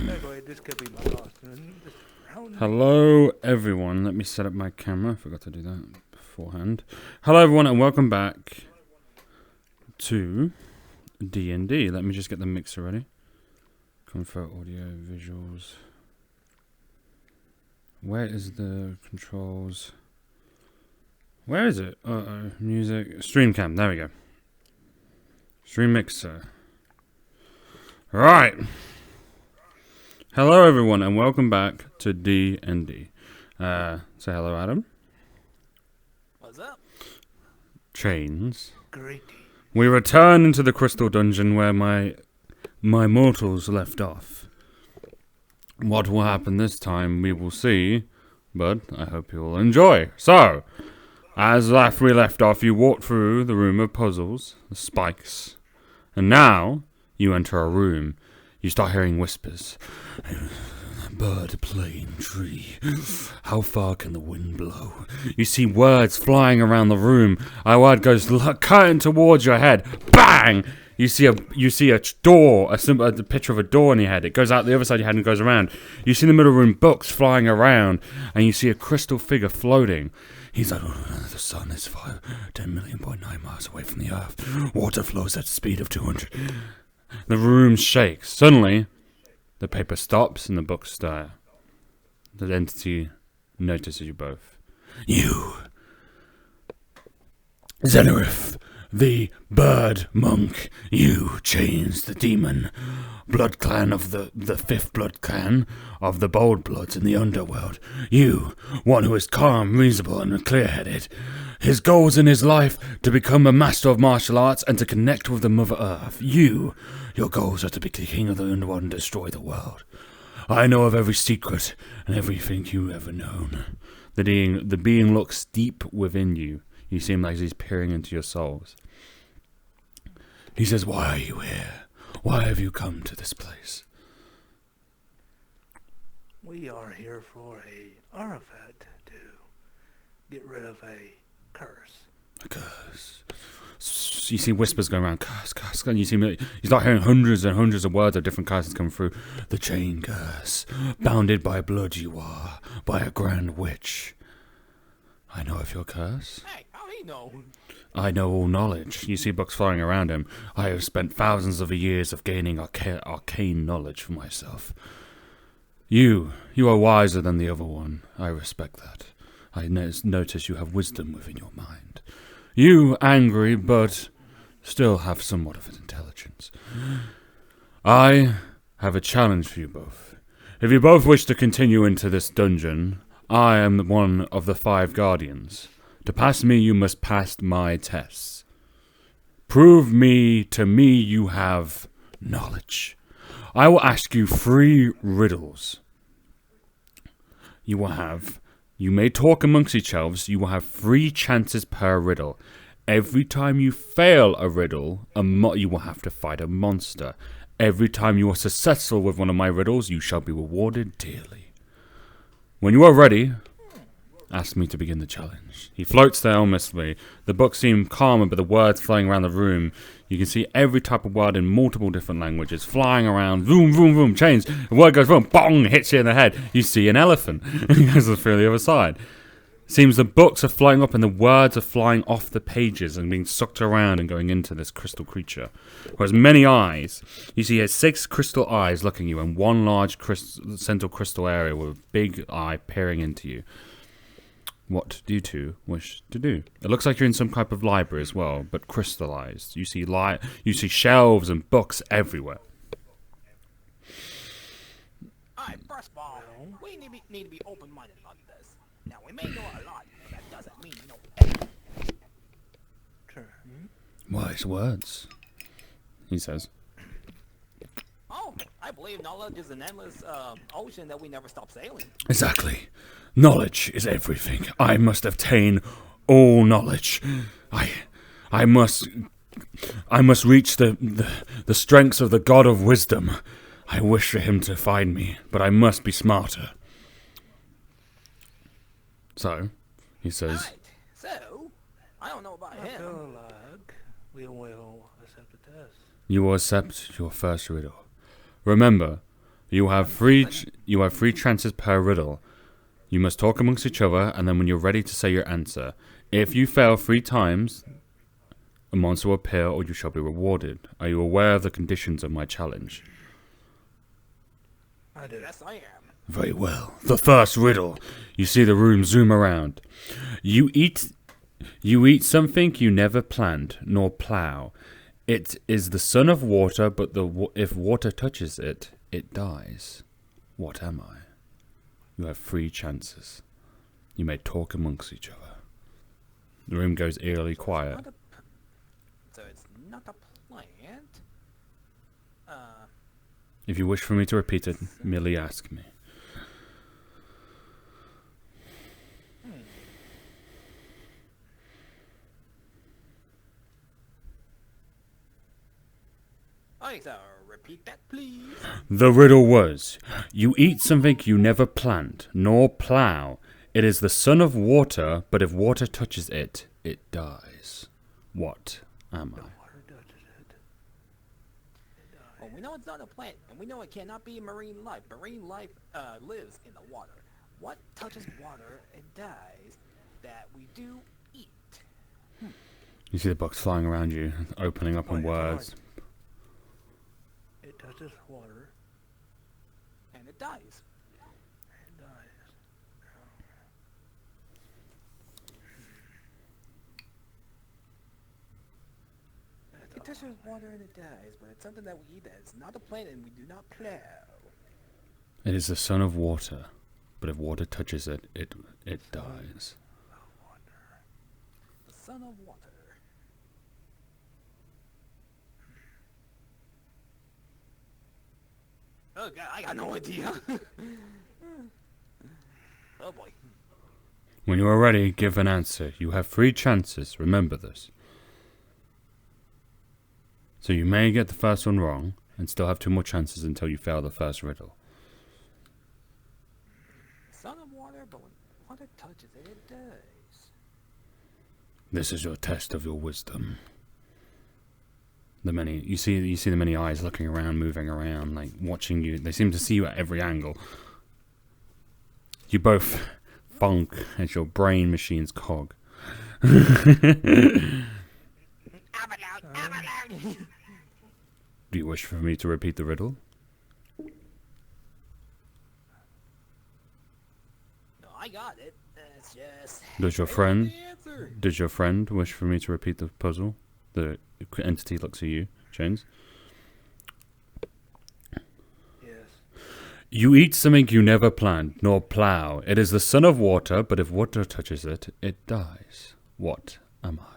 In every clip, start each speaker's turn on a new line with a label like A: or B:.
A: Anyway, this could be my last one.
B: Hello, everyone. Let me set up my camera. I forgot to do that beforehand. Hello, everyone, and welcome back to D&D. Let me just get the mixer ready. Comfort, audio, visuals. Where is the controls? Where is it? Uh-oh. Music. Stream cam. There we go. Stream mixer. Right. Hello, everyone, and welcome back to D&D. Say hello, Adam.
C: What's up?
B: Chains.
A: Great.
B: We return into the crystal dungeon where my mortals left off. What will happen this time, we will see, but I hope you will enjoy. So, as we left off, you walked through the room of puzzles, the spikes, and now you enter a room. You start hearing whispers. Bird, plane, tree. How far can the wind blow? You see words flying around the room. A word goes cutting towards your head. Bang! You see a door, a picture of a door in your head. It goes out the other side of your head and goes around. You see in the middle of the room books flying around, and you see a crystal figure floating. He's like, oh, the sun is 10,000,000.9 miles away from the earth. Water flows at the speed of 200. The room shakes. Suddenly, the paper stops and the books stir. The entity notices you both. You, Zenarith, the bird monk. You, Chains, the demon. Blood clan of the fifth blood clan of the bold bloods in the underworld. You, one who is calm, reasonable, and clear-headed. His goals in his life to become a master of martial arts and to connect with the Mother Earth. You, your goals are to be the king of the underworld and destroy the world. I know of every secret and everything you ever known. The being looks deep within you. You seem like he's peering into your souls. He says, "Why are you here? Why have you come to this place?"
A: We are here for a artifact to get rid of a curse.
B: A curse. You see whispers going around, curse, and you start hearing hundreds and hundreds of words of different curses come through. The chain curse, bounded by blood you are, by a grand witch. I know of your curse.
C: Hey, how he know?
B: I know all knowledge. You see books flying around him. I have spent thousands of years of gaining arcane knowledge for myself. You are wiser than the other one. I respect that. I notice you have wisdom within your mind. You, angry, but still have somewhat of an intelligence. I have a challenge for you both. If you both wish to continue into this dungeon, I am one of the 5 guardians. To pass me, you must pass my tests. Prove to me you have knowledge. I will ask you 3 riddles. You may talk amongst yourselves. You will have 3 chances per riddle. Every time you fail a riddle, you will have to fight a monster. Every time you are successful with one of my riddles, you shall be rewarded dearly. When you are ready, ask me to begin the challenge. He floats there ominously. The books seem calmer, but the words flying around the room. You can see every type of word in multiple different languages flying around. Vroom, vroom, vroom. Chains. A word goes boom, bong, hits you in the head. You see an elephant. He goes through the other side. Seems the books are flying up and the words are flying off the pages and being sucked around and going into this crystal creature. Who has many eyes. You see he has 6 crystal eyes looking at you and 1 large central crystal area with a big eye peering into you. What do you two wish to do? It looks like you're in some type of library as well, but crystallized. You see shelves and books everywhere.
C: Alright, first of all, we need to be open-minded about this. Now, we may know a lot, but that doesn't mean we know everything.
A: Sure.
B: Wise words, he says.
C: Oh, I believe knowledge is an endless ocean that we never stop sailing.
B: Exactly. Knowledge is everything. I must obtain all knowledge. I must reach the strengths of the God of Wisdom. I wish for him to find me, but I must be smarter. So, he says,
C: Alright, so, I don't know about
A: I
C: him.
A: feel like we will accept the test.
B: you will accept your first riddle. Remember, You have three chances per riddle. You must talk amongst each other, and then when you're ready to say your answer. If you fail 3 times, a monster will appear or you shall be rewarded. Are you aware of the conditions of my challenge?
A: I do.
C: Yes, I am.
B: Very well. The first riddle. You see the room zoom around. You eat something you never planned, nor plow. It is the son of water, but if water touches it, it dies. What am I? You have 3 chances. You may talk amongst each other. The room goes eerily quiet.
C: So it's not a plant.
B: If you wish for me to repeat it, merely ask me. Repeat that, please. The riddle was, you eat something you never planned, nor plow. It is the son of water, but if water touches it, it dies. What am I?
A: Water touches it.
C: Well, we know it's not a plant, and we know it cannot be marine life. Marine life lives in the water. What touches water and dies that we do eat?
B: You see the box flying around you, opening up on
A: yeah,
B: words.
A: It touches water
C: And it dies.
A: and dies.
C: It touches water and it dies, but it's something that we eat that is not a plant and we do not plow.
B: It is the son of water, but if water touches it, it dies.
C: The son of water. Oh god, I got no idea. Oh boy.
B: When you are ready, give an answer. You have 3 chances, remember this. So you may get the first one wrong, and still have 2 more chances until you fail the first riddle.
C: Son of water, but when water touches it, it dies.
B: This is your test of your wisdom. You see the many eyes looking around, moving around, like watching you. They seem to see you at every angle. You both funk as your brain machine's cog. Do you wish for me to repeat the riddle?
C: No, I got it. It's just...
B: Does your friend wish for me to repeat the puzzle? The entity looks at you, James.
A: Yes.
B: You eat something you never planned, nor plow. It is the son of water, but if water touches it, it dies. What am I?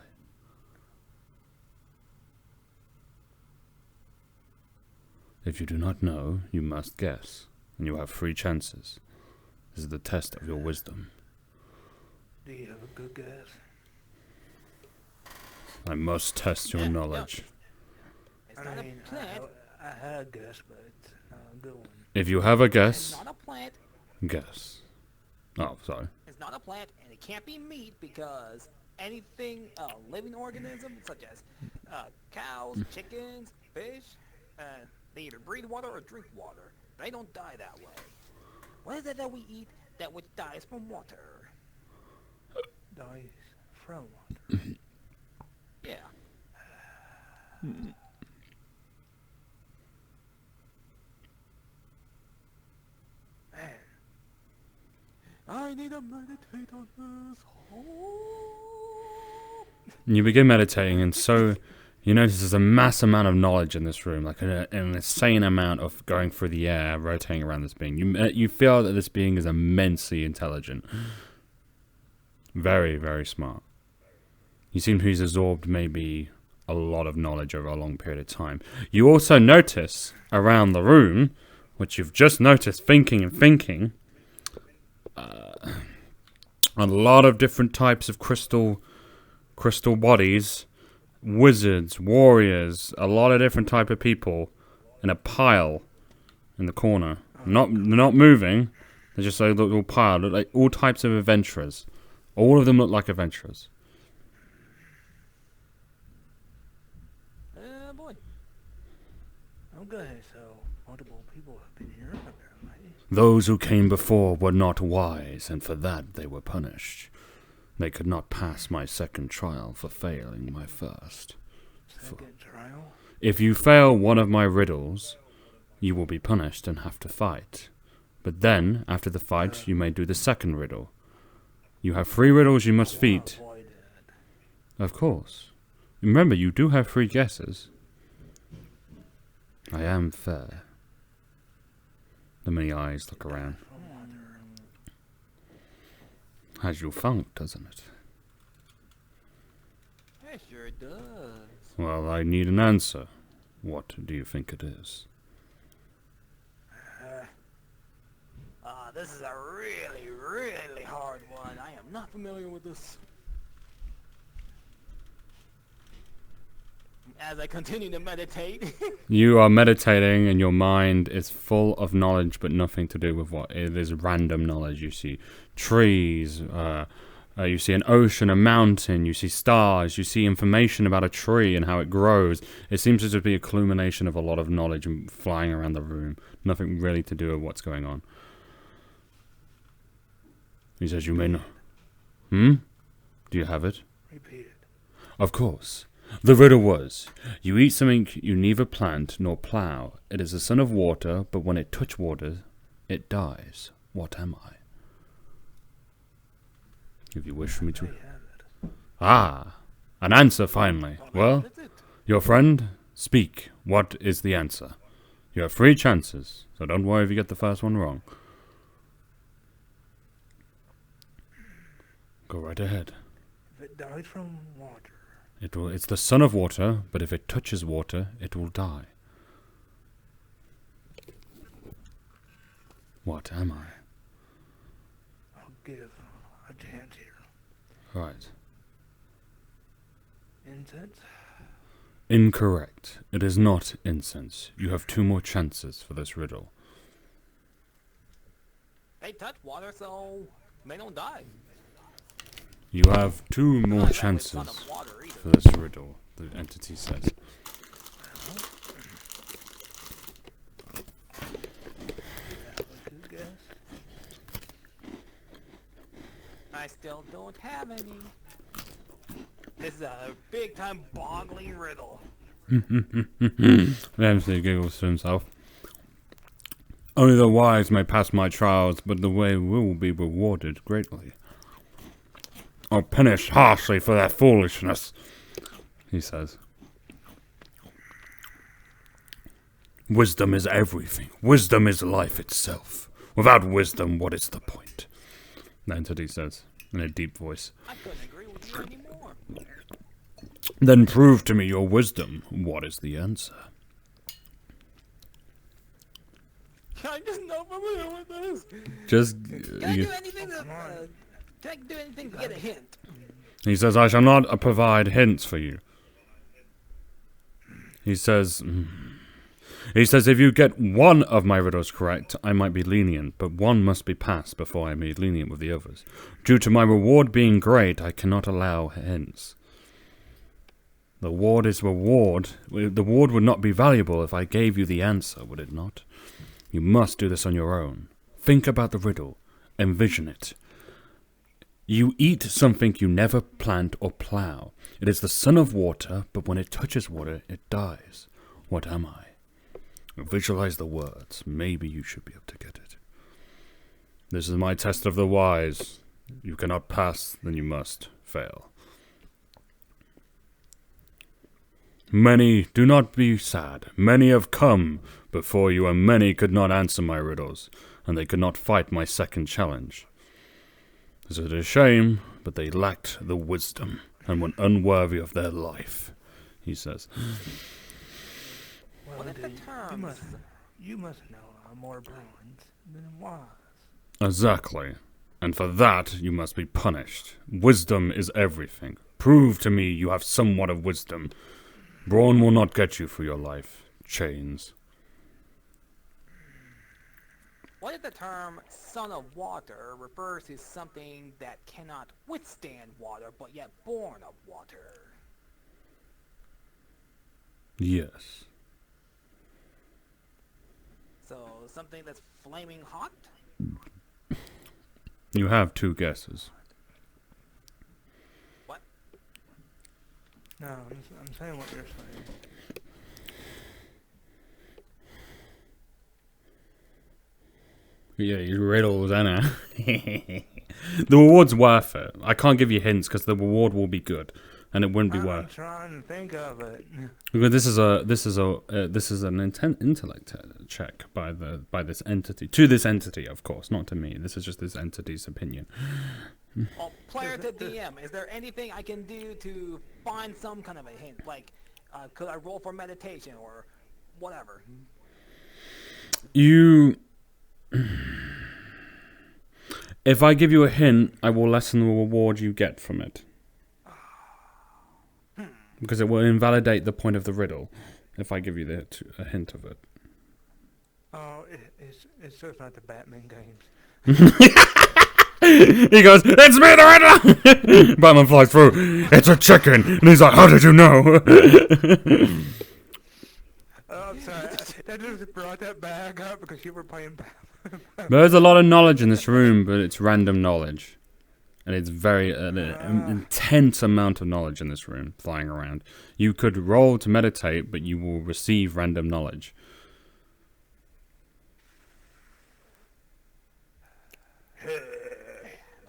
B: If you do not know, you must guess, and you have 3 chances. This is the test of your wisdom.
A: Do you have a good guess?
B: I must test your knowledge.
C: It's
A: I
C: not
A: mean,
C: a plant.
A: I had a guess, but it's not a good one.
B: If you have a
C: It's
B: guess,
C: not a plant.
B: guess. Oh, sorry.
C: It's not a plant, and it can't be meat because anything, living organisms such as cows, chickens, fish, they either breathe water or drink water. They don't die that way. What is it that we eat that which dies from water?
A: Dies from water.
C: Yeah.
A: Man,
C: I need to meditate on this. Oh.
B: And you begin meditating, and so you notice there's a mass amount of knowledge in this room, like an insane amount of going through the air, rotating around this being. You feel that this being is immensely intelligent. Very, very smart. You seem to have absorbed maybe a lot of knowledge over a long period of time. You also notice around the room, which you've just noticed thinking, a lot of different types of crystal bodies, wizards, warriors, a lot of different type of people in a pile in the corner. They're not moving. They're just a little pile. Look like all types of adventurers. All of them look like adventurers.
C: Boy.
A: okay, so multiple people have been here, apparently.
B: Those who came before were not wise, and for that they were punished. They could not pass my second trial for failing my first.
A: Second trial?
B: If you fail one of my riddles, you will be punished and have to fight. But then, after the fight, you may do the second riddle. You have 3 riddles you must feat.
A: Avoid it.
B: Of course. Remember, you do have 3 guesses. I am fair. The many eyes look around. Has you funk, doesn't it?
C: It sure does.
B: Well, I need an answer. What do you think it is?
C: This is a really, really hard one. I am not familiar with this. As I continue to meditate.
B: You are meditating and your mind is full of knowledge but nothing to do with what it is. Random knowledge. You see trees, you see an ocean, a mountain, you see stars, you see information about a tree and how it grows. It seems to just be a culmination of a lot of knowledge flying around the room. Nothing really to do with what's going on. He says, you may know. Do you have it?
A: Repeat it.
B: Of course. The riddle was, you eat something you neither plant nor plough. It is the son of water, but when it touch water, it dies. What am I? If you wish for me to...
A: I have it.
B: Ah, an answer finally. Well,
C: That's it.
B: your friend, speak. What is the answer? You have 3 chances, so don't worry if you get the first one wrong. Go right ahead.
A: If it died from water,
B: It's the son of water, but if it touches water, it will die. What am I?
A: I'll give a chance here.
B: Right.
A: Incense?
B: Incorrect. It is not incense. You have 2 more chances for this riddle.
C: They touch water, so they don't die.
B: You have 2 more
C: Not that with son
B: chances
C: of water either.
B: for this riddle, the entity says.
A: Good guess.
C: I still don't have any. This is a big time boggling riddle.
B: Ramsey giggles to himself. Only the wise may pass my trials, but the way will be rewarded greatly. Or punished harshly for their foolishness, he says. Wisdom is everything. Wisdom is life itself. Without wisdom, what is the point? The entity says, in a deep voice.
C: I couldn't agree with you anymore.
B: Then prove to me your wisdom. What is the answer?
C: I'm just not familiar with this.
B: Just...
C: Can I do anything to, can I do anything to get a hint?
B: He says, I shall not provide hints for you. He says, if you get one of my riddles correct, I might be lenient, but one must be passed before I may be lenient with the others. Due to my reward being great, I cannot allow hints. The reward is reward. The reward would not be valuable if I gave you the answer, would it not? You must do this on your own. Think about the riddle. Envision it. You eat something you never plant or plough. It is the son of water, but when it touches water, it dies. What am I? Visualize the words. Maybe you should be able to get it. This is my test of the wise. You cannot pass, then you must fail. Many, do not be sad. Many have come before you, and many could not answer my riddles, and they could not fight my second challenge. This is a shame, but they lacked the wisdom, and were unworthy of their life, he says.
A: Well,
C: What are the
A: indeed,
C: terms?
A: you must know more Bruins than wise.
B: Exactly. And for that, you must be punished. Wisdom is everything. Prove to me you have somewhat of wisdom. Brawn will not get you through your life. Chains.
C: What if the term son of water refers to something that cannot withstand water but yet born of water?
B: Yes.
C: So something that's flaming hot?
B: You have two guesses.
C: What?
A: No, I'm saying what you're saying.
B: Yeah, you riddles, Anna. The reward's worth it. I can't give you hints because the reward will be good, and it wouldn't be
A: I'm
B: worth.
A: trying to think of it.
B: Because this is an intellect check by this entity, to this entity, of course, not to me. This is just this entity's opinion.
C: Well, player to DM, is there anything I can do to find some kind of a hint? Like, could I roll for meditation or whatever?
B: You. If I give you a hint, I will lessen the reward you get from it. Because it will invalidate the point of the riddle if I give you a hint of it.
A: Oh, it's just not the Batman games.
B: He goes, "It's me, the Riddler!" Batman flies through. "It's a chicken!" And he's like, "How did you know?"
A: Oh, I'm sorry. That just brought that back up because you were playing Batman.
B: There's a lot of knowledge in this room, but it's random knowledge. And it's very an intense amount of knowledge in this room flying around. You could roll to meditate, but you will receive random knowledge.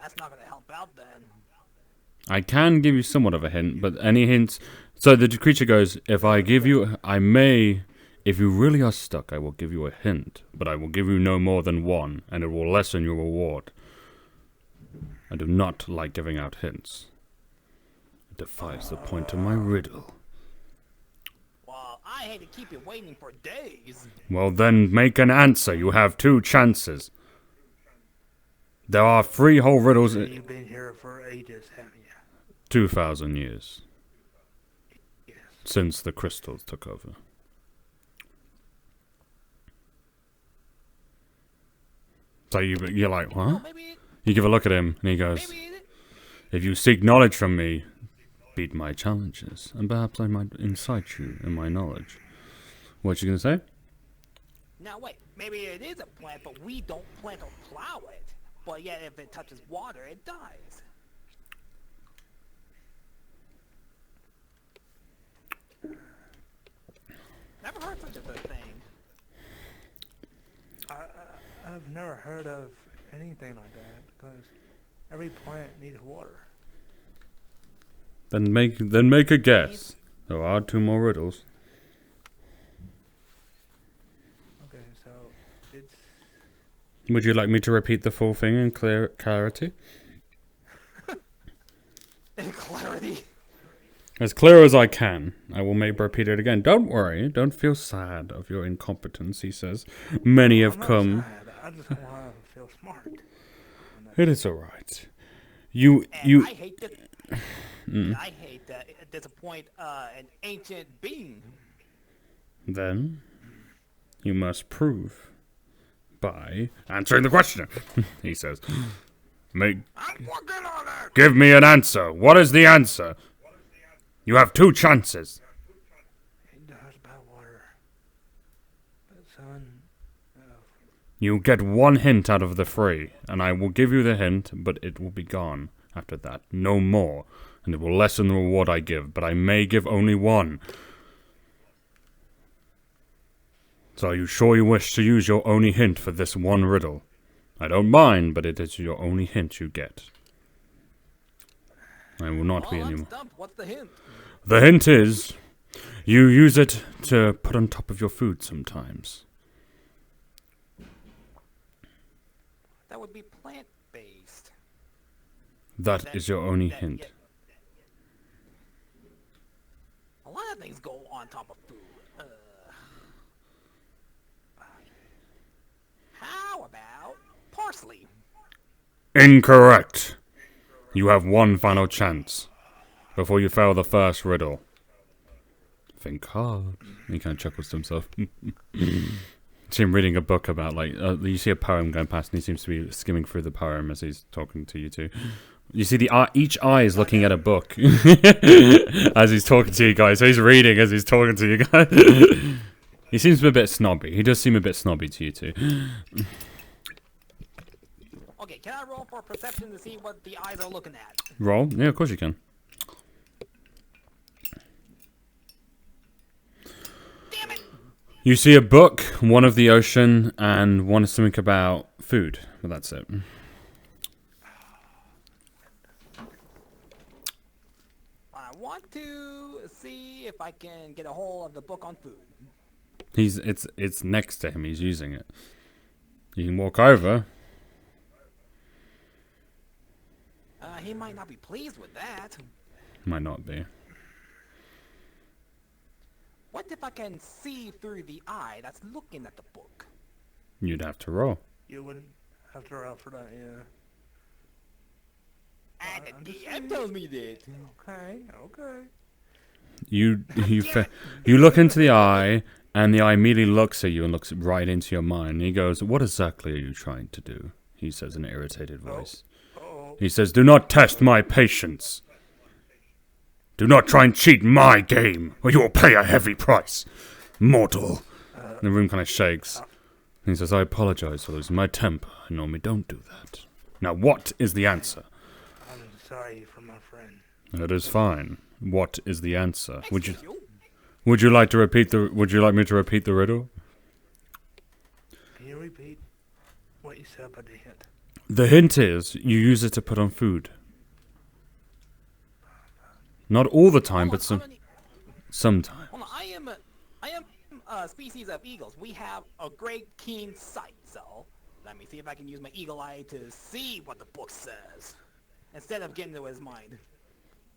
C: That's not going to help out then.
B: I can give you somewhat of a hint, but any hints... So the creature goes, if I give you... I may... If you really are stuck, I will give you a hint, but I will give you no more than one, and it will lessen your reward. I do not like giving out hints. It defies the point of my riddle.
C: Well, I hate to keep you waiting for days.
B: Well, then make an answer. You have two chances. There are 3 whole riddles.
A: You've been here for ages, haven't you?
B: 2,000 years.
A: Yes.
B: Since the crystals took over. So you're like, what?
C: Well, maybe
B: You give a look at him, and he goes,
C: maybe it,
B: if you seek knowledge from me, beat my challenges, and perhaps I might incite you in my knowledge. What you gonna say?
C: now wait, maybe it is a plant, but we don't plant or plow it. But yet, if it touches water, it dies. Never heard such a thing.
A: I've never heard of anything like that because every plant needs water.
B: Then make a guess. There are 2 more riddles.
A: Okay, so it's
B: Would you like me to repeat the full thing in clarity?
C: Clarity.
B: As clear as I can. I will maybe repeat it again. Don't worry. Don't feel sad of your incompetence, he says. Many have
A: I'm not
B: come.
A: sad. I just want to feel smart.
B: It is alright.
C: And I hate that. I hate that it disappoint an ancient being.
B: Then, you must prove by answering the question, he says.
C: I'm working on it.
B: Give me an answer. What is the answer? You have 2 chances.
A: It does about water. But son,
B: You get 1 hint out of the 3, and I will give you the hint, but it will be gone after that. No more. And it will lessen the reward I give, but I may give only 1. So are you sure you wish to use your only hint for this 1 riddle? I don't mind, but it is your only hint you get. I will not be
C: I'm
B: anymore.
C: stumped. What's the hint?
B: The hint is, you use it to put on top of your food sometimes.
C: That would be plant-based.
B: That is your only hint.
C: A lot of things go on top of food. How about parsley?
B: Incorrect. You have 1 final chance before you fail the first riddle. Think hard. He kind of chuckles to himself. See him reading a book about, like, you see a poem going past and he seems to be skimming through the poem as he's talking to you two. You see each eye is looking at a book as he's talking to you guys. So he's reading as he's talking to you guys. He seems a bit snobby. He does seem a bit snobby to you two.
C: Okay, can I roll for perception to see what the eyes are looking at?
B: Roll? Yeah, of course you can.
C: Damn it!
B: You see a book, one of the ocean, and one is something about food. But that's it.
C: I want to see if I can get a hold of the book on food.
B: It's next to him. He's using it. You can walk over.
C: He might not be pleased with that.
B: Might not be.
C: What if I can see through the eye that's looking at the book?
B: You'd have to roll.
A: You would have to roll for that, yeah.
C: And the DM tells me that.
A: Okay, okay.
B: You look into the eye, and the eye immediately looks at you and looks right into your mind. He goes, "What exactly are you trying to do?" He says in an irritated voice. He says, "Do not test my patience. Do not try and cheat my game, or you will pay a heavy price, mortal." The room kind of shakes. He says, "I apologize for losing my temper. I normally don't do that. Now, what is the answer?"
A: I'm sorry for my friend.
B: It is fine. What is the answer? Would
C: Excuse you?
B: Would you like me to repeat the riddle?
A: Can you repeat what you said about the hint?
B: The hint is you use it to put on food. Not all the time, but sometimes.
C: Hold on, I am a species of eagles. We have a great keen sight, so let me see if I can use my eagle eye to see what the book says instead of getting into his mind.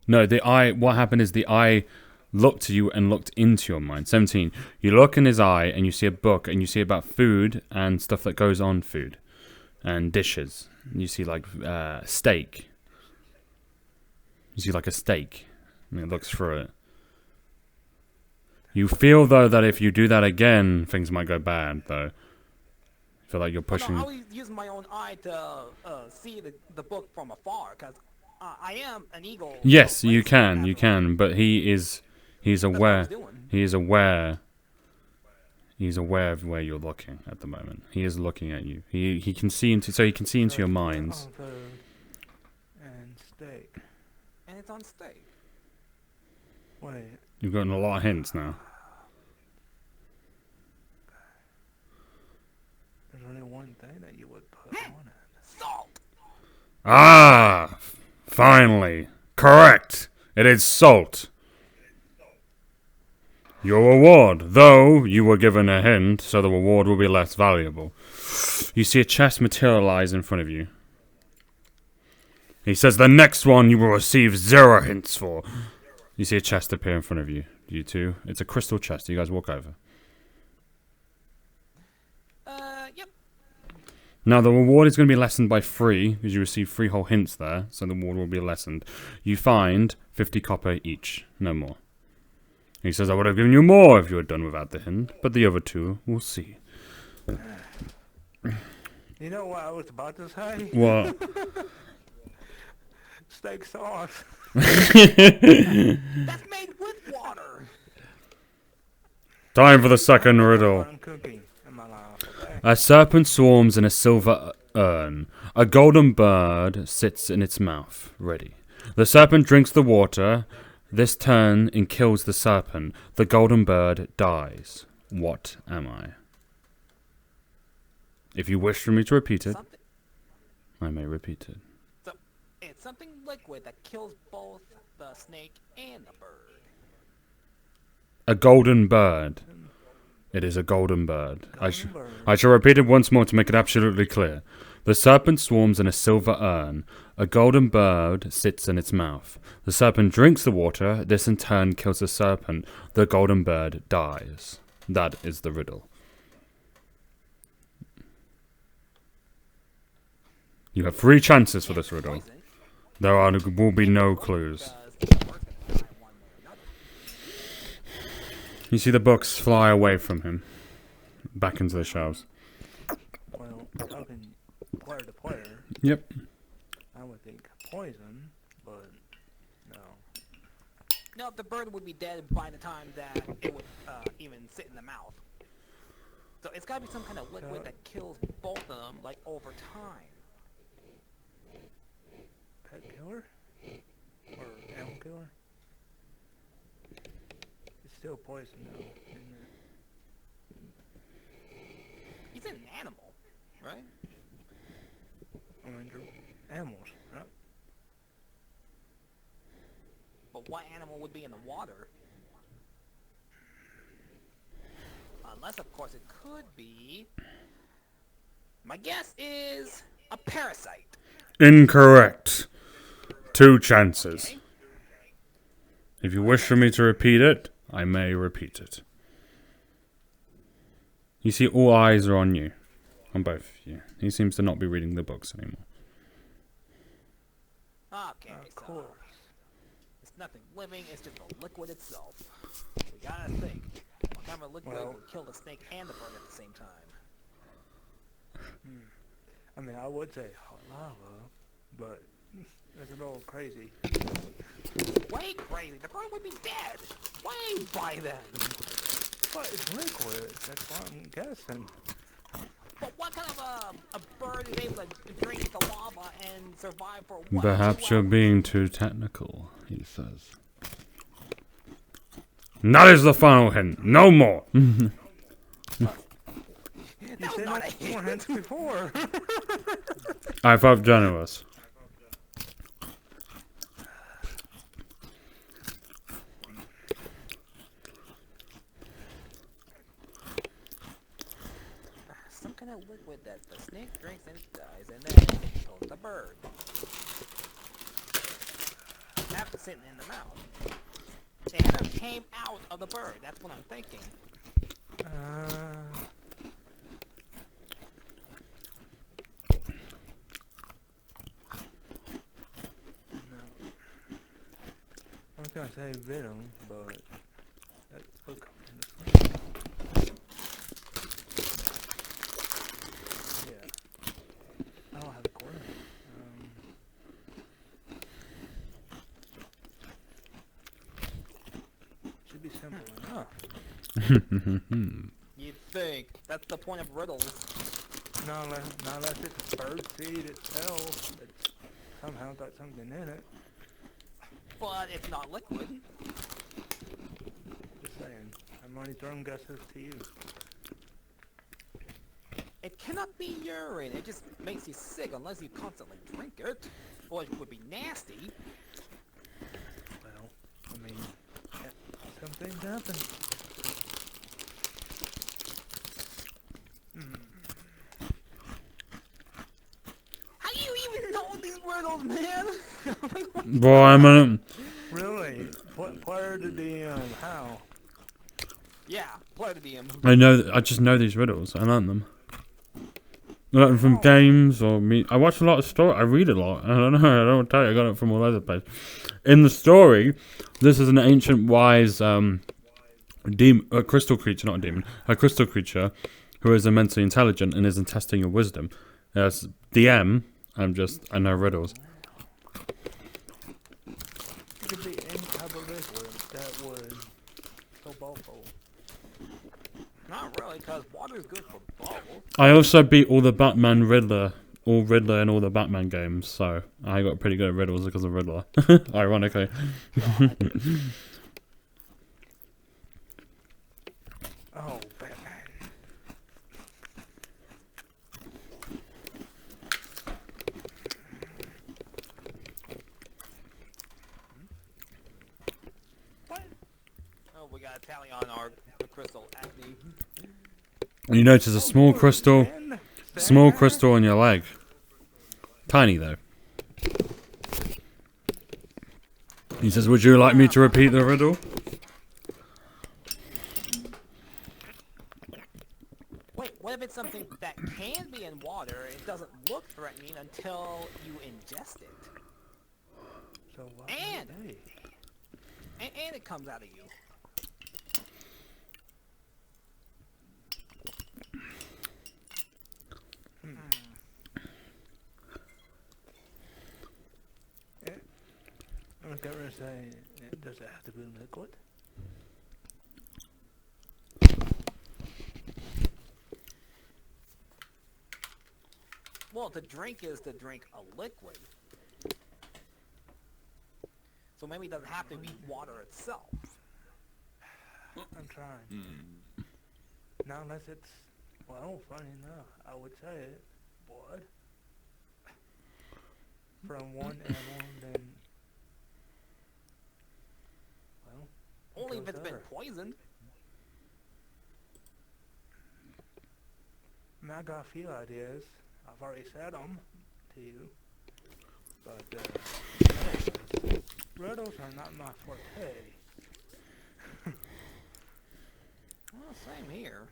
B: No, the eye. What happened is the eye looked to you and looked into your mind. 17. You look in his eye and you see a book and you see about food and stuff that goes on food and dishes. You see like steak. You see like a steak. And it looks through it. You feel though that if you do that again, things might go bad. Though, you feel like you're pushing.
C: No, I always use my own eye to see the book from afar, because I am an eagle.
B: Yes, you can, but he's aware.
C: That's what I was doing.
B: He is aware. He's aware of where you're looking at the moment. He is looking at you. He can see into your minds.
A: On food and steak.
C: And it's on steak.
A: Wait.
B: You've gotten a lot of hints now.
A: There's only one thing that you would put on it.
C: Salt!
B: Ah, finally, correct. It is salt. Your reward, though you were given a hint, so the reward will be less valuable. You see a chest materialize in front of you. He says the next one you will receive 0 hints for. You see a chest appear in front of you. You two. It's a crystal chest. You guys walk over.
C: Yep.
B: Now the reward is going to be lessened by 3 because you receive 3 whole hints there, so the reward will be lessened. You find 50 copper each, no more. He says I would have given you more if you had done without the hint, but the other 2 we'll see.
A: You know what I was about to say?
B: What?
A: Steak sauce.
C: That's made with water!
B: Time for the second riddle.
A: I'm cooking in my life. Okay?
B: A serpent swarms in a silver urn. A golden bird sits in its mouth, ready. The serpent drinks the water. This turn and kills the serpent. The golden bird dies. What am I? If you wish for me to repeat it,
C: Something,
B: I may repeat it.
C: so, it's something liquid that kills both the snake and the bird.
B: A golden bird. It is a golden bird.
A: Golden bird.
B: I shall repeat it once more to make it absolutely clear. The serpent swarms in a silver urn. A golden bird sits in its mouth. The serpent drinks the water. This in turn kills the serpent. The golden bird dies. That is the riddle. You have 3 chances for this riddle.
C: Poison,
B: There will be no clues.
C: because the bird's gonna die one way or another.
B: You see the books fly away from him. Back into the shelves.
A: Well, talking player to player,
B: Yep.
A: I would think poison, but no.
C: No, the bird would be dead by the time that it would even sit in the mouth. So it's gotta be some kind of liquid that kills both of them, like, over time.
A: Pet killer? Or animal killer? It's still poison though, isn't it?
C: He's an animal, right?
A: I mean, they're animals, right?
C: But what animal would be in the water? Unless, of course, it could be... My guess is... a parasite.
B: Incorrect. 2 chances.
C: Okay.
B: If you wish for me to repeat it, I may repeat it. You see, all eyes are on you. On both of you. He seems to not be reading the books anymore.
C: Okay,
A: Of
C: so...
A: course.
C: It's nothing living, it's just the liquid itself. We gotta think. What kind of liquid would kill the snake and the bird at the same time?
A: I mean, I would say hot lava, but that's a little crazy.
C: Way crazy. The bird would be dead. Way by then.
A: But it's liquid, that's what I'm guessing.
C: But what kind of a bird is able to drink the lava and survive for what?
B: Perhaps
C: 2
B: you're
C: hours?
B: being too technical, he says. And that is the final hint. No more.
A: You
C: That was
A: said
C: not
A: no
C: a hint.
A: more hints before.
B: I felt generous.
C: Some kind of liquid that the snake drinks and it dies, and then it kills the bird. After sitting in the mouth. It had to came out of the bird. That's what I'm thinking.
A: No. I was gonna say venom, but that would come from the snake. Yeah. I don't have a quarter. Should be simple enough.
C: You'd think. That's the point of riddles.
A: Not unless it's a bird seed itself. It's somehow got something in it.
C: But it's not liquid.
A: Just saying. I'm only throwing guesses to you.
C: It cannot be urine. It just makes you sick unless you constantly drink it. Or it would be nasty.
A: Well, I mean, some things happen.
C: How do you even know these riddles, man?
B: Boy, I'm gonna...
A: Really? Player to DM? How?
C: Yeah, play the DM.
B: I just know these riddles. I learn them. I learn them from games or me. I watch a lot of story. I read a lot. I don't know. I don't know what to tell you. I got it from all over the place. In the story, this is an ancient wise crystal creature, not a demon. A crystal creature who is immensely intelligent and is testing your wisdom. As DM, I know riddles.
A: It could be any type of liquid that would go bothful.
C: Not really, because water's good for both.
B: I also beat all the Batman Riddler in all the Batman games, so I got pretty good at riddles because of Riddler. Ironically.
A: Oh, Batman. What?
C: Oh, we got a tally on our crystal acne.
B: You notice a small crystal,
A: Stand.
B: on your leg. Tiny though. He says, "Would you like me to repeat the riddle?"
C: Wait, what if it's something that can be in water and it doesn't look threatening until you ingest it?
A: So what
C: And-
A: would it be?
C: And it comes out of you.
A: I was gonna say, does it have to be liquid?
C: Well, to drink is to drink a liquid. So maybe it doesn't have to be water itself.
A: I'm trying. Not unless it's, well, funny enough, I would say it would. From one animal, then, well,
C: Only if
A: goes
C: it's been
A: there.
C: poisoned.
A: I mean, I got a few ideas. I've already said them to you. But, riddles are not my forte.
C: Well, same here.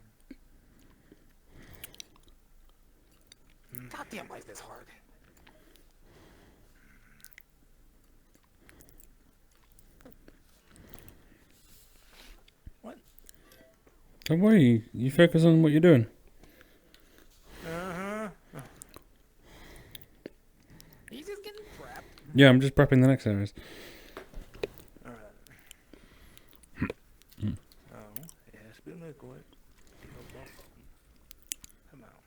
C: Goddamn life is hard. What?
B: Don't worry, you focus on what you're doing.
A: Uh-huh.
C: He's just getting prepped.
B: Yeah, I'm just prepping the next areas.
A: Alright. Oh, it has to be liquid. Come out.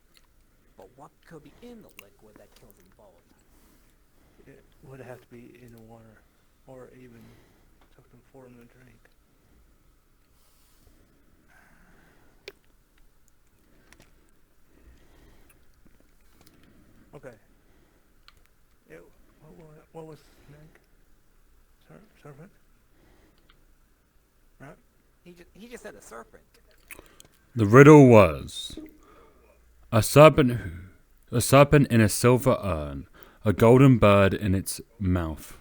C: But what could be in the liquid that kills them both?
A: It would have to be in the water. Or even something for them to drink. Okay. What was snake? Serpent? Right?
C: He just said a serpent.
B: The riddle was a serpent in a silver urn, a golden bird in its mouth.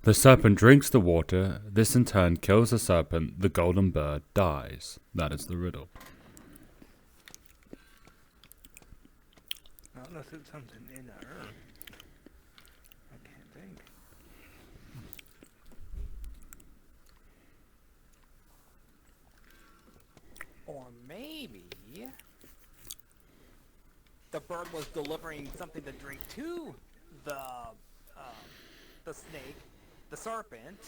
B: The serpent drinks the water. This in turn kills the serpent. The golden bird dies. That is the riddle.
A: Not unless it's something in the urn. I can't think.
C: Or maybe the bird was delivering something to drink to the snake, the serpent,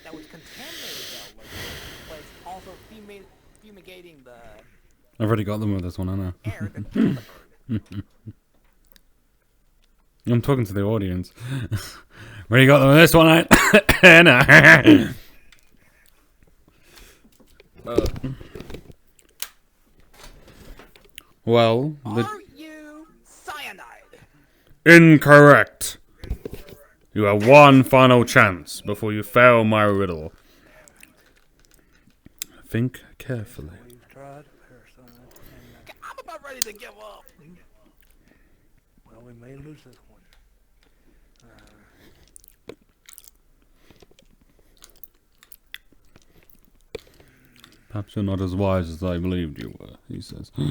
C: that was contaminated that liquid, but it's also fumigating the
B: I've already got them with this one, I know.
C: air to kill the bird.
B: I'm talking to the audience. Already got them with this one, I no. Well,
C: Are you cyanide?
B: incorrect. You have one final chance before you fail my riddle. Think carefully.
A: We've tried parasite, and
C: I'm about ready to give up.
A: well, we may lose this one.
B: Perhaps you're not as wise as I believed you were, he says.
C: Hey,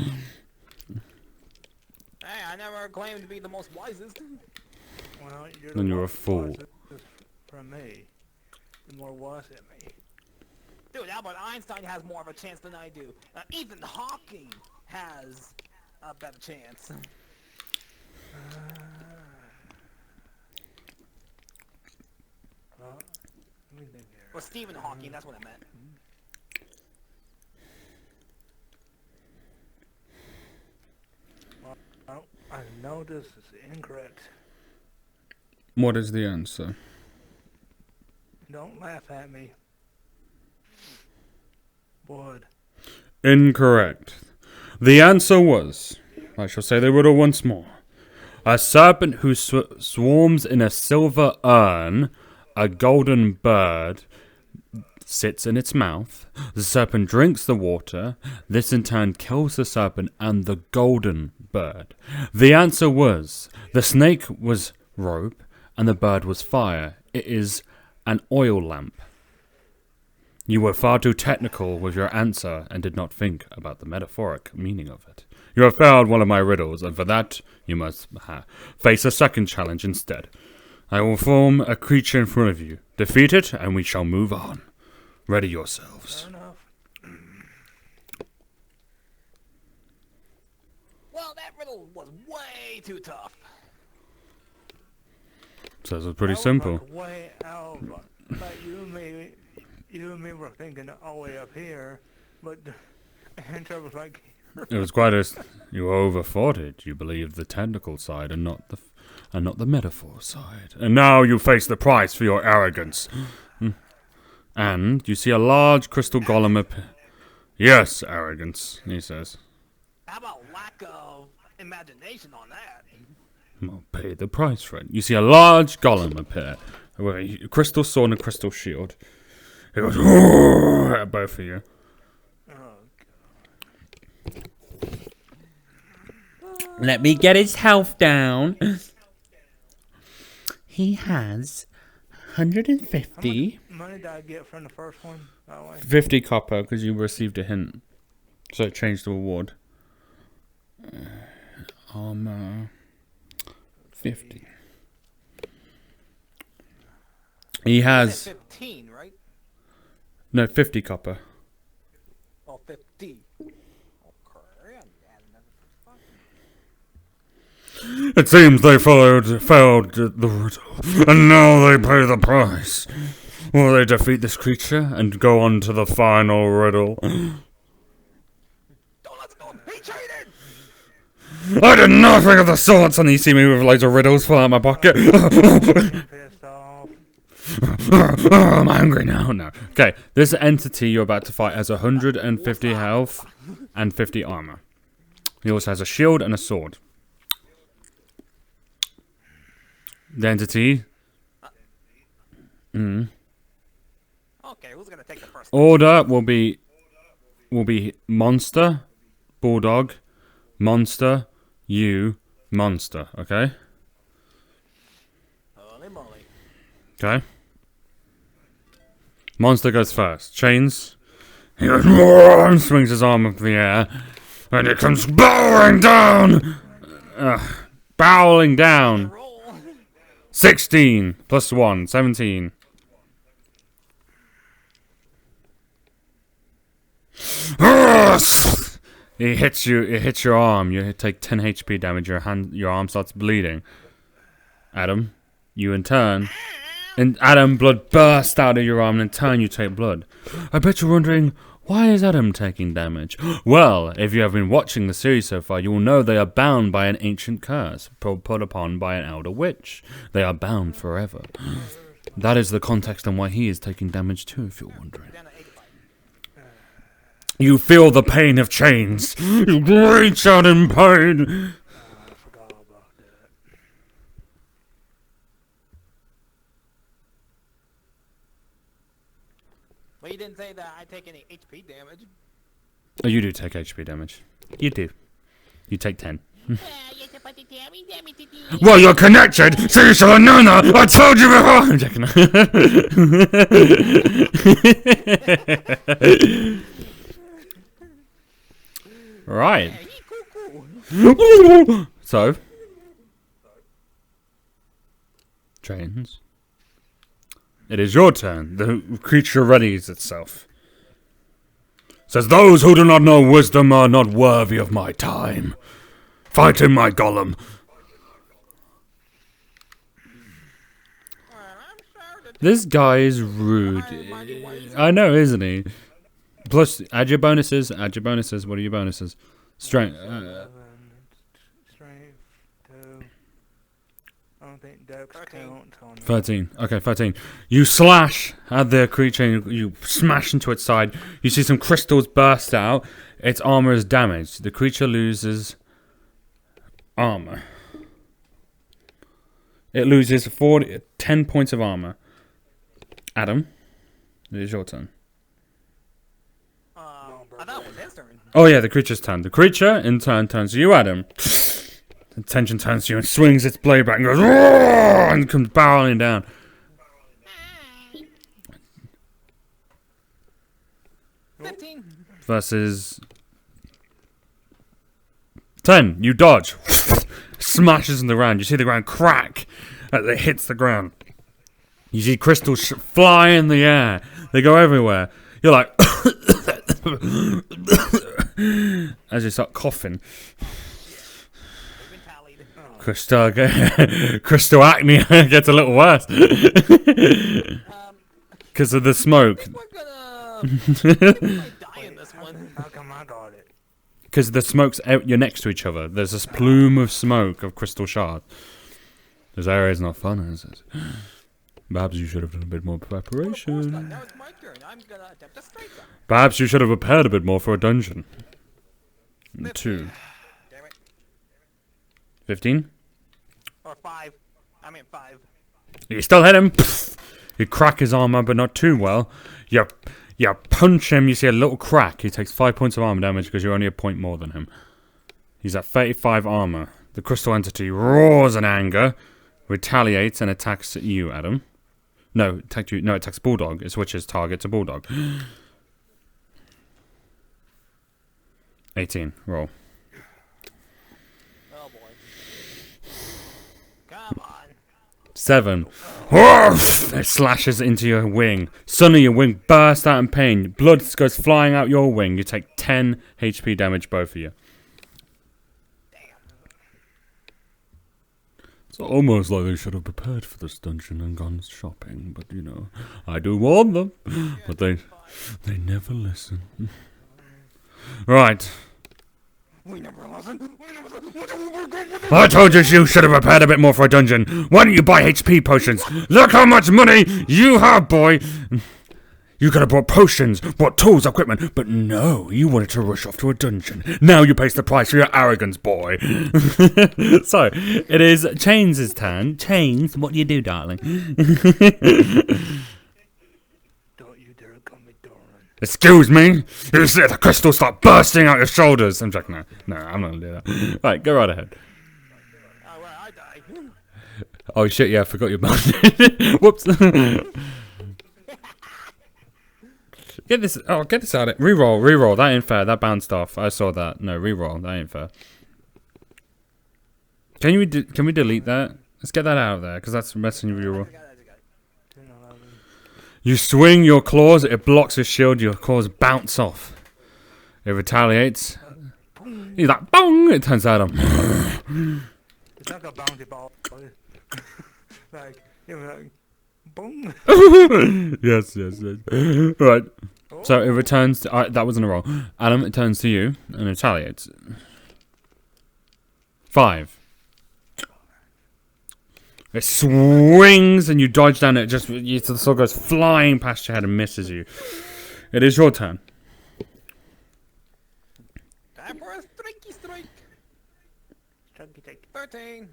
C: I never claimed to be the most wisest.
A: Well, you're
B: Then
A: the
B: you're a
A: one
B: fool.
A: wisest from me. You're more wise than me.
C: Dude, Albert Einstein has more of a chance than I do. Even Hawking has a better chance.
A: Well, let me think here.
C: Or Stephen Hawking, that's what I meant.
A: Well, I know this is incorrect.
B: What is the answer?
A: Don't laugh at me. Wood.
B: Incorrect. The answer was, I shall say the riddle once more. A serpent who swarms in a silver urn, a golden bird sits in its mouth. The serpent drinks the water. This in turn kills the serpent and the golden bird. The answer was, the snake was rope and the bird was fire. It is an oil lamp. You were far too technical with your answer and did not think about the metaphoric meaning of it. You have failed one of my riddles, and for that you must face a second challenge instead. I will form a creature in front of you. Defeat it, and we shall move on. Ready yourselves.
A: Fair enough.
C: Well, that riddle was way too tough.
B: So this was pretty
A: That was
B: simple.
A: like way out, but you and me were thinking all the way up here, but and Trevor's like,
B: It was quite a... You overthought it. You believed the technical side and not the metaphor side. And now you face the price for your arrogance. And you see a large crystal golem appear. Yes, arrogance, he says.
C: How about lack of imagination on that?
B: I'll pay the price for it. You see a large golem appear with a crystal sword and a crystal shield. He goes, "Roar," at both of you. Let me get his health down. He has 150.
A: How much money did I get from the first one, by the way?
B: 50 copper, because you received a hint. So it changed the reward. Armor. 50. He has...
C: 15, right?
B: No, 50 copper.
C: Oh, 50.
B: It seems they failed the riddle, and now they pay the price. Will they defeat this creature and go on to the final riddle?
C: Don't let's go. He cheated!
B: I did nothing of the sorts, and you see me with loads of riddles fall out of my pocket.
A: Pissed off.
B: I'm angry now. No. Okay, this entity you're about to fight has 150 health and 50 armor. He also has a shield and a sword. The entity.
C: Okay, who's gonna take the first?
B: Order will be monster, bulldog, monster, you, monster. Okay.
C: Holy moly!
B: Okay. Monster goes first. Chains. He goes, "Roar," and swings his arm up in the air, and it comes bowling down. Bowling down.
C: Roll.
B: 16 plus 1, 17. It hits you. It hits your arm. You take 10 HP damage. Your arm starts bleeding. Adam, you in turn. And Adam, blood bursts out of your arm, and in turn you take blood. I bet you're wondering, why is Adam taking damage? Well, if you have been watching the series so far, you will know they are bound by an ancient curse put upon by an elder witch. They are bound forever. That is the context on why he is taking damage too, if you're wondering. You feel the pain of chains. You reach out in pain.
A: I forgot about that.
C: But you didn't say that I take any HP damage.
B: Oh, you do take HP damage. You do. You take 10. Well, you're connected, so you should have known that. I told you before. I'm joking. Right. So. Trains. It is your turn. The creature readies itself. Says, those who do not know wisdom are not worthy of my time. Fight him, my golem. This guy is rude. I know, isn't he? Plus, add your bonuses. Add your bonuses. What are your bonuses? Strength.
A: Strength 2. I don't think Dex counts on that.
B: 13. Okay, 13. You slash at the creature and you smash into its side. You see some crystals burst out. Its armor is damaged. The creature loses armor. It loses 10 points of armor. Adam, it is your turn.
C: I thought it was his turn.
B: Oh yeah, the creature's turn. The creature, in turn, turns to you, Adam. The tension turns to you and swings its blade back and goes, "Roar!" and comes barreling down.
C: 15.
B: Versus 10. You dodge. Smashes in the ground. You see the ground crack as it hits the ground. You see crystals fly in the air. They go everywhere. You're like... as you start coughing. Crystal acne gets a little worse. Because of the smoke.
C: We're gonna die in this one.
A: How come I got it?
B: because the smoke's out, you're next to each other. There's this plume of smoke of crystal shard. This area is not fun, is it? Perhaps you should have done a bit more preparation.
C: Now it's my turn. I'm gonna attempt to strike them.
B: Perhaps you should have prepared a bit more for a dungeon. 2.
C: Damn it.
B: 15?
C: Or 5. I mean 5.
B: You still hit him. You crack his armor, but not too well. You punch him, you see a little crack. He takes 5 points of armor damage because you're only a point more than him. He's at 35 armor. The crystal entity roars in anger, retaliates, and attacks you, Adam. No, it attacks Bulldog. It switches target to Bulldog. 18. Roll.
C: Oh boy. Come on.
B: 7. It slashes into your wing. Suddenly your wing bursts out in pain. Blood goes flying out your wing. You take 10 HP damage, both of you. It's almost like they should have prepared for this dungeon and gone shopping. But, you know, I do warn them. But they never listen. Right.
C: We never listen.
B: I told you should have prepared a bit more for a dungeon. Why don't you buy HP potions? Look how much money you have, boy. You could have bought potions, bought tools, equipment, but no, you wanted to rush off to a dungeon. Now you pays the price for your arrogance, boy. So, it is Chains' turn. Chains, what do you do, darling? Excuse me? You see the crystals start bursting out your shoulders. I'm joking. No, I'm not gonna do that. Right, go right ahead.
C: I die.
B: Oh shit, yeah, I forgot your button. Whoops. Get this out of it. Reroll. That ain't fair. That bounced off. I saw that. No, reroll. That ain't fair. Can we delete that? Let's get that out of there, because that's messing with your roll. You swing your claws, it blocks his shield, your claws bounce off. It retaliates. He's like, bong! It turns out
A: It's like a bouncy ball. Like, boom.
B: Yes. Right. So it returns to, that wasn't a roll. Adam, it turns to you and retaliates. 5. It swings and you dodge down. It the sword goes flying past your head and misses you. It is your turn.
C: Time for a strike. 13.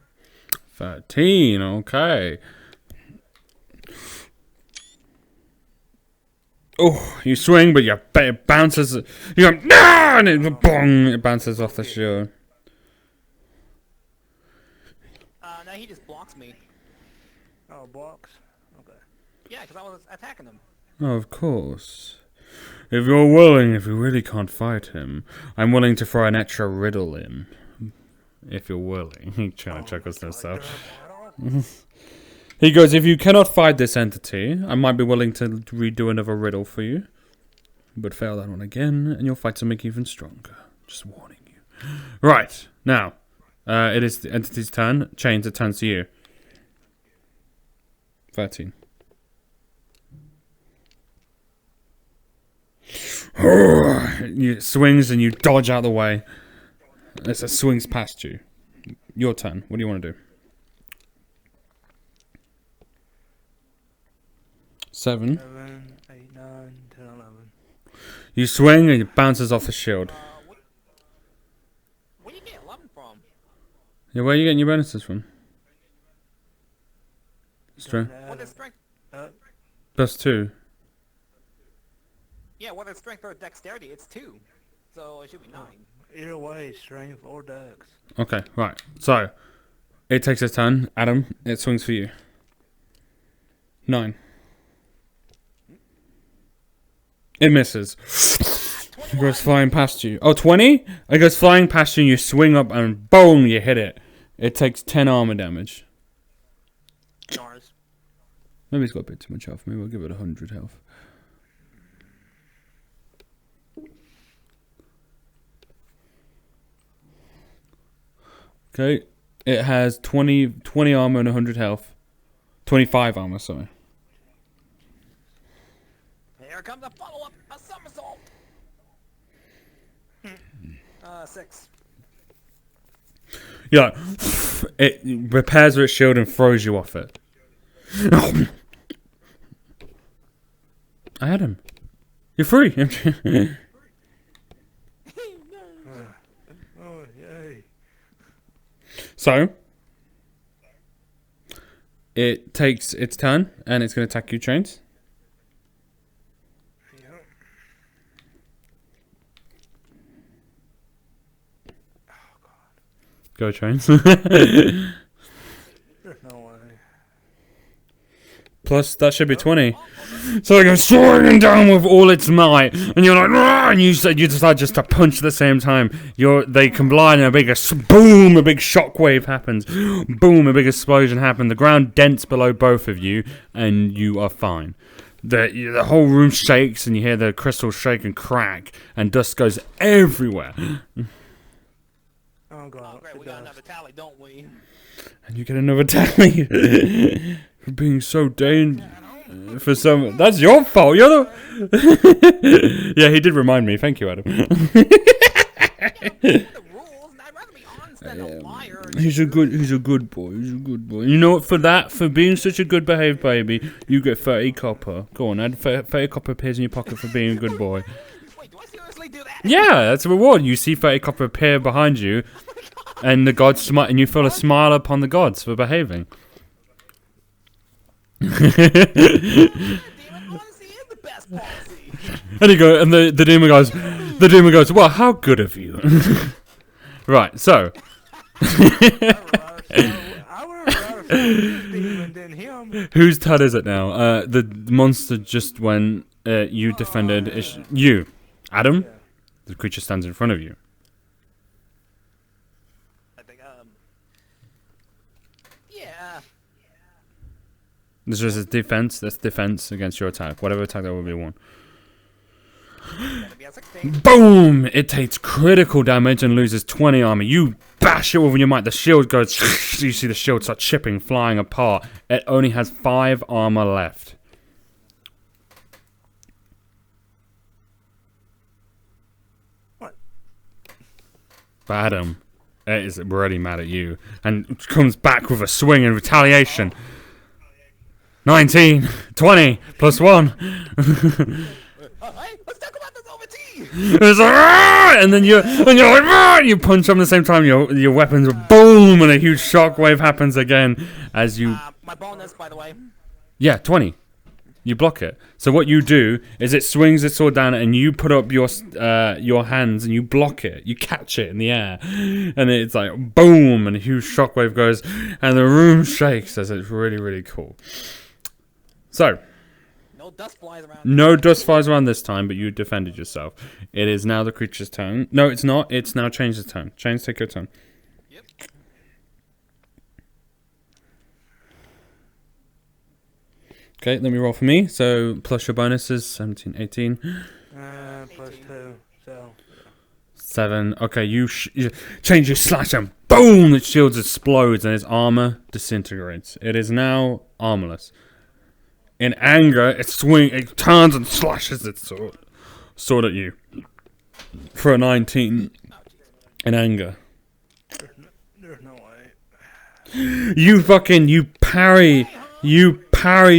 B: 13. Okay. Oh, you swing, but it bounces. You go, nah, and it bong. It bounces off the shield.
C: No, he just blocks me.
A: Oh, blocks. Okay.
C: Yeah, because I was attacking him.
B: Oh, of course. If you're willing, if you really can't fight him, I'm willing to throw an extra riddle in. If you're willing. He's trying to chuckle to himself. He goes, if you cannot fight this entity, I might be willing to redo another riddle for you. But fail that one again, and your fights will make you even stronger. Just warning you. Right, now. It is the entity's turn. Chains, it turns to you. 13. You swings and you dodge out of the way. It swings past you. Your turn. What do you want to do? 7.
A: 7, 8, 9, 10, 11.
B: You swing and it bounces off the shield.
C: Where do you get 11 from?
B: Yeah, where are you getting your bonuses from? Strength.
C: What is strength?
B: +2.
C: Yeah, whether it's strength or dexterity, it's 2. So it should be 9.
A: Either way, strength or dex.
B: Okay, right. So, it takes its turn. Adam, it swings for you. 9. It misses. It goes flying past you. Oh, 20? It goes flying past you and you swing up and boom, you hit it. It takes 10 armor damage.
C: Nars.
B: Maybe it's got a bit too much health. Maybe we'll give it 100 health. Okay. It has 20 armor and 100 health. 25 armor, sorry.
C: Here comes a follow-up, a somersault. 6.
B: You're like, it repairs its shield and throws you off it. I had him. You're free.
A: Oh, yay.
B: So, it takes its turn, and it's going to attack you, Chains.
A: Yep. Oh, God.
B: Go, Chains.
A: There's no way.
B: Plus, that should be 20. So it goes swinging down with all its might, and you're like, "Rah!" And you decide just to punch at the same time. They combine, and boom, a big shockwave happens. Boom, a big explosion happens. The ground dents below both of you, and you are fine. The whole room shakes, and you hear the crystals shake and crack, and dust goes everywhere.
A: Oh, God.
C: Oh, great, we got another tally, don't we?
B: And you get another tally for being so dangerous. For some, that's your fault. You're the. Yeah, he did remind me. Thank you, Adam.
C: The rules, and I'd rather be honest than a liar.
B: He's a good boy. He's a good boy. You know what? For being such a good behaved baby, you get 30 copper. Go on, add 30 copper appears in your pocket for being a good boy.
C: Wait, do I seriously do that?
B: Yeah, that's a reward. You see 30 copper appear behind you, and the gods smile, and you feel a smile upon the gods for behaving.
C: Demon honesty is the best policy.
B: And the demon goes, well, how good of you. Right, so.
A: I would rather fight this demon than him.
B: Whose turn is it now? The monster just when you defended you. Adam,
A: Yeah.
B: the creature stands in front of you.
C: I think, yeah.
B: This is his defense. That's defense against your attack. Whatever attack that will be one.
C: That'd be a 16.
B: Boom! It takes critical damage and loses 20 armor. You bash it with your might. The shield goes. You see the shield start chipping, flying apart. It only has 5 armor left.
A: What?
B: But Adam, it is really mad at you and comes back with a swing in retaliation. 19, 20, plus 1.
C: Hey, let's talk about this over tea.
B: It's like, "Argh!" and then you're like, "Argh!" you punch them at the same time. Your weapons are boom, and a huge shockwave happens again as you.
C: My bonus, by the way.
B: Yeah, 20. You block it. So what you do is it swings its sword down, and you put up your hands and you block it. You catch it in the air, and it's like boom, and a huge shockwave goes, and the room shakes as it's really, really cool. So.
C: No dust flies around.
B: No dust flies around this time, but you defended yourself. It is now the creature's turn. No, it's not. It's now Change's turn. Change, take your turn.
C: Yep.
B: Okay, let me roll for me. So, plus your bonuses, 17, 18.
A: Plus 2, so.
B: 7. Okay, you Change, you slash him. Boom! The shield explodes and his armor disintegrates. It is now armorless. In anger, it turns and slashes its sword at you. For a 19. In anger.
A: There's no way.
B: You parry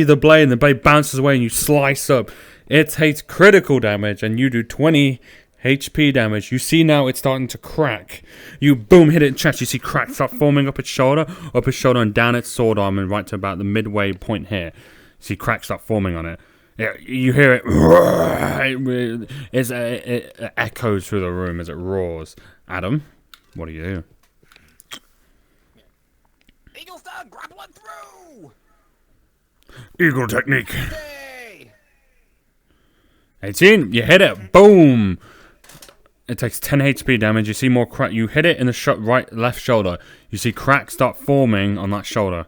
B: the blade, and the blade bounces away, and you slice up. It takes critical damage, and you do 20 HP damage. You see now it's starting to crack. You boom, hit it in the chest. You see cracks start forming up its shoulder, and down its sword arm, and right to about the midway point here. See cracks start forming on it. Yeah, you hear it. It echoes through the room as it roars. Adam, what do you do?
C: Eagle style, grappling through.
B: Eagle technique.
C: Hey.
B: 18. You hit it. Boom. It takes 10 HP damage. You see more crack. You hit it in the left shoulder. You see cracks start forming on that shoulder.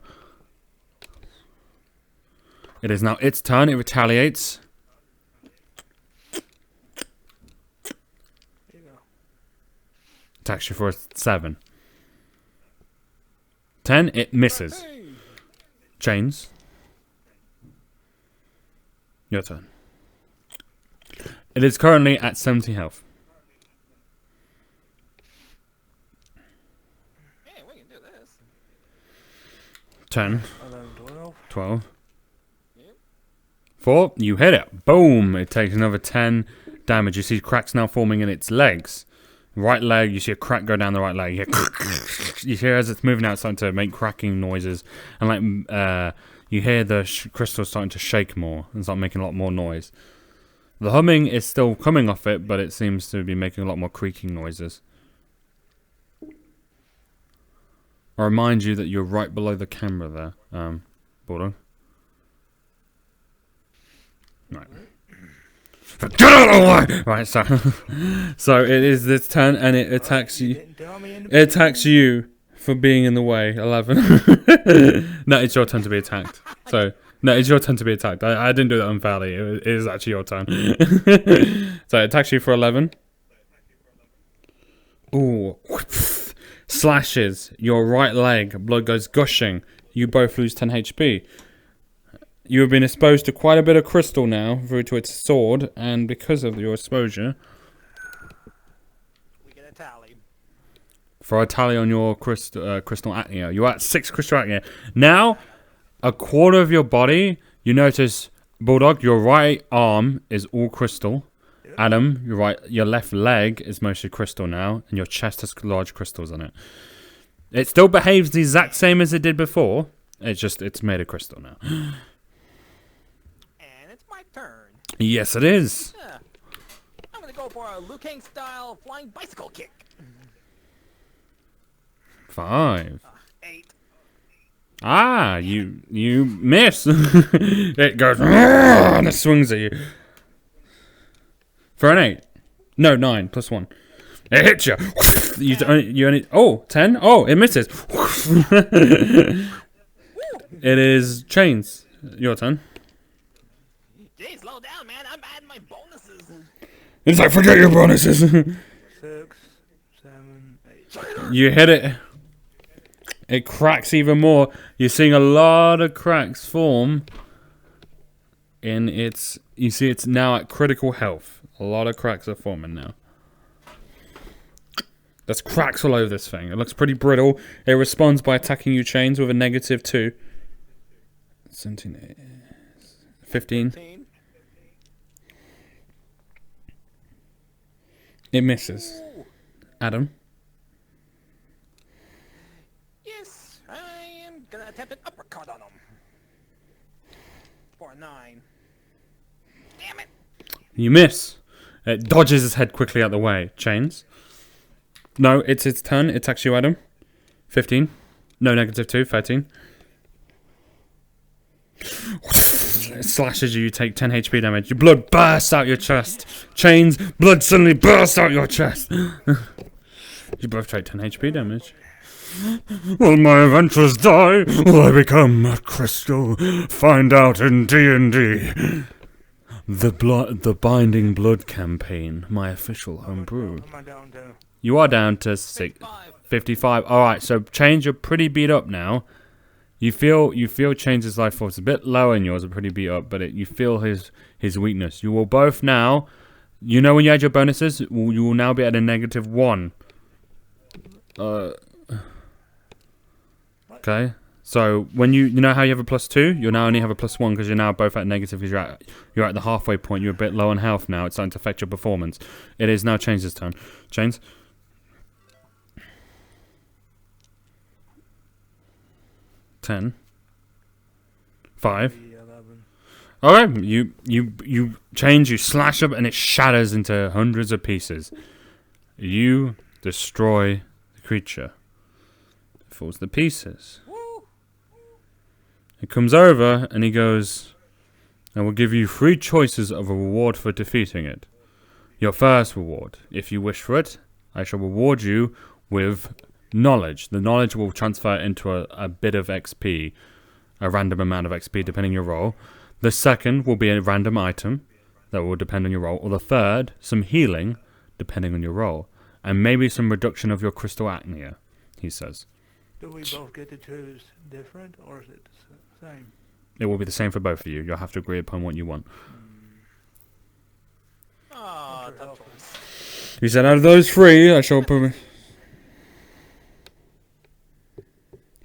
B: It is now its turn. It retaliates.
A: There you go.
B: Attacks you for a 7. 10. It misses. Chains. Your turn. It is currently at 70 health.
C: this.
B: 10,
A: 11, 12.
B: 12.
C: Yep.
B: 4. You hit it. Boom. It takes another 10 damage. You see cracks now forming in its legs. Right leg, you see a crack go down the right leg. You hear as it's moving out, starting to make cracking noises. And like, you hear the crystal starting to shake more and start making a lot more noise. The humming is still coming off it, but it seems to be making a lot more creaking noises. I remind you that you're right below the camera there, Bulldog. Right. Get out of the way! Right, so it is this turn, and it attacks you. It attacks you for being in the way. 11. No, it's your turn to be attacked. So no, it's your turn to be attacked. I didn't do that unfairly. It is actually your turn. So it attacks you for 11. Ooh. Slashes your right leg. Blood goes gushing. You both lose 10 HP. You have been exposed to quite a bit of crystal now through to its sword, and because of your exposure,
C: We get a tally.
B: for a tally on your crystal acne, you're at 6 crystal acne. Now, a quarter of your body, you notice, Bulldog, your right arm is all crystal.
A: Yep.
B: Adam, your left leg is mostly crystal now, and your chest has large crystals on it. It still behaves the exact same as it did before. It's made of crystal now.
C: And it's my turn.
B: Yes, it is.
C: Yeah. I'm gonna go for a Liu Kang style flying bicycle kick.
B: 5.
C: 8.
B: Ah, you miss. It goes and it swings at you. For an 8. No, 9 plus 1. It hits you. You only 10. Oh, it misses. It is Chains. Your turn.
C: Jeez, slow down, man. I'm adding my bonuses.
B: It's like, forget your bonuses.
A: 6, 7, 8.
B: You hit it. It cracks even more. You're seeing a lot of cracks form in its... You see it's now at critical health. A lot of cracks are forming now. There's cracks all over this thing. It looks pretty brittle. It responds by attacking you, Chains, with a -2. 17, 15.
C: 15.
B: It misses.
C: Ooh.
B: Adam.
C: Yes, I am gonna attempt an uppercut on him. For a 9. Damn it.
B: You miss. It dodges his head quickly out the way. Chains. No, it's its turn. It attacks you, Adam. 15. No, -2. 13. It slashes you. You take 10 HP damage. Your blood bursts out your chest. Chains. Blood suddenly bursts out your chest. You both take 10 HP damage. Will my adventurers die? Will I become a crystal? Find out in D&D. The Binding Blood campaign. My official homebrew.
A: Am I down to?
B: You are down to 55. Alright, so Chains, you're pretty beat up now. You feel Chains' life force a bit lower and yours are pretty beat up, but you feel his weakness. You will both now, you know when you add your bonuses, you will now be at a -1. Okay, so when you know how you have a +2, you'll now only have a +1 because you're now both at negative because you're at the halfway point. You're a bit low on health now. It's starting to affect your performance. It is now Chains' turn. Chains. 10. 5.
A: 11.
B: Alright, you change, you slash up, and it shatters into hundreds of pieces. You destroy the creature. It falls to pieces.
C: Woo.
B: He comes over and he goes, I will give you 3 choices of a reward for defeating it. Your first reward, if you wish for it, I shall reward you with knowledge. The knowledge will transfer into a bit of XP, a random amount of XP depending on your role. The second will be a random item that will depend on your role. Or the third, some healing depending on your role. And maybe some reduction of your crystal acne, he says.
A: Do we both get to choose different, or is it the same?
B: It will be the same for both of you. You'll have to agree upon what you want.
C: Aw, tough choice.
B: He said, out of those 3, I shall...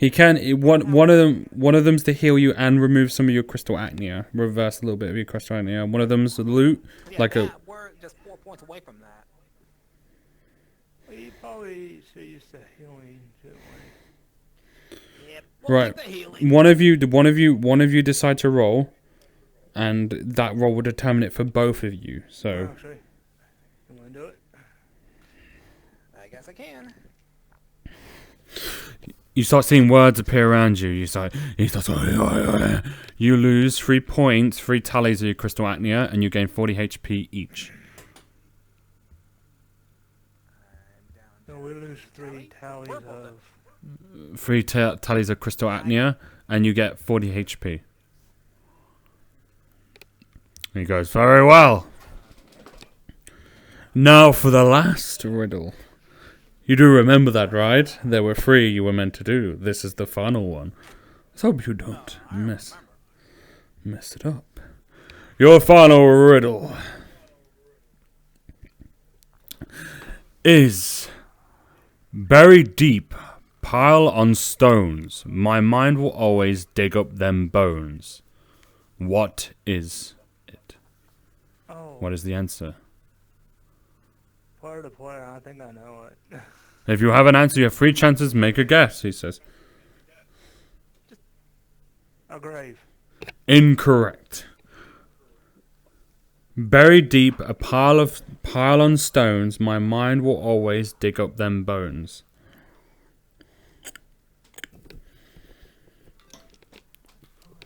B: He can. One of them's to heal you and remove some of your crystal acne. Reverse a little bit of your crystal acne. One of them's loot,
C: Yeah,
B: like a.
C: we're just 4 points away from that.
A: Well, you probably should use the healing, shouldn't we?
C: Yep. We'll
B: Right.
C: keep the healing.
B: One of you decide to roll, and that roll will determine it for both of you. So.
A: Actually, you want to do it?
C: I guess I can.
B: You start seeing words appear around you. You lose 3 points, 3 tallies of your crystal acne, and you gain 40 HP each.
A: No, we lose 3 tallies of...
B: 3 tallies of crystal acne, and you get 40 HP. He goes, very well. Now for the last riddle. You do remember that, right? There were 3 you were meant to do. This is the final one. Let's hope you don't mess it up. Your final riddle is buried deep, pile on stones. My mind will always dig up them bones. What is it?
A: Oh,
B: What is the answer?
A: player to player, I think I know it.
B: If you have an answer, you have 3 chances. Make a guess, he says.
A: A grave.
B: Incorrect. Buried deep, a pile on stones. My mind will always dig up them bones.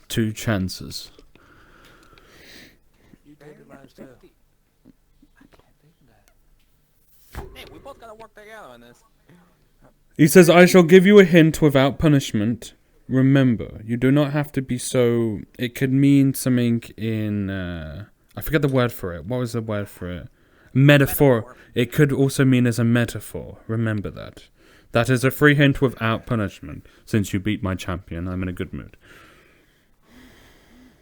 B: Two chances.
A: You take it last two.
C: Hey, we both gotta work together on this.
B: He says, I shall give you a hint without punishment. Remember, you do not have to be so... It could mean something in... I forget the word for it. What was the word for it? Metaphor. It could also mean as a metaphor. Remember that. That is a free hint without punishment. Since you beat my champion, I'm in a good mood.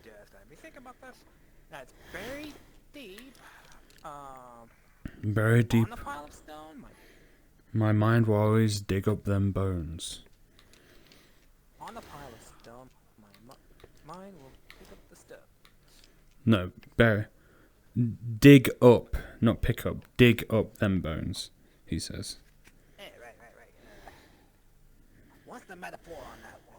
C: Just let me think about this. That's buried deep.
B: Buried deep.
C: On a pile of stone.
B: My mind will always dig up them bones.
C: On a pile of stone. My mind will pick up the stone.
B: No, bury. Dig up, not pick up. Dig up them bones, he says.
C: Hey, right. What's the metaphor on that one?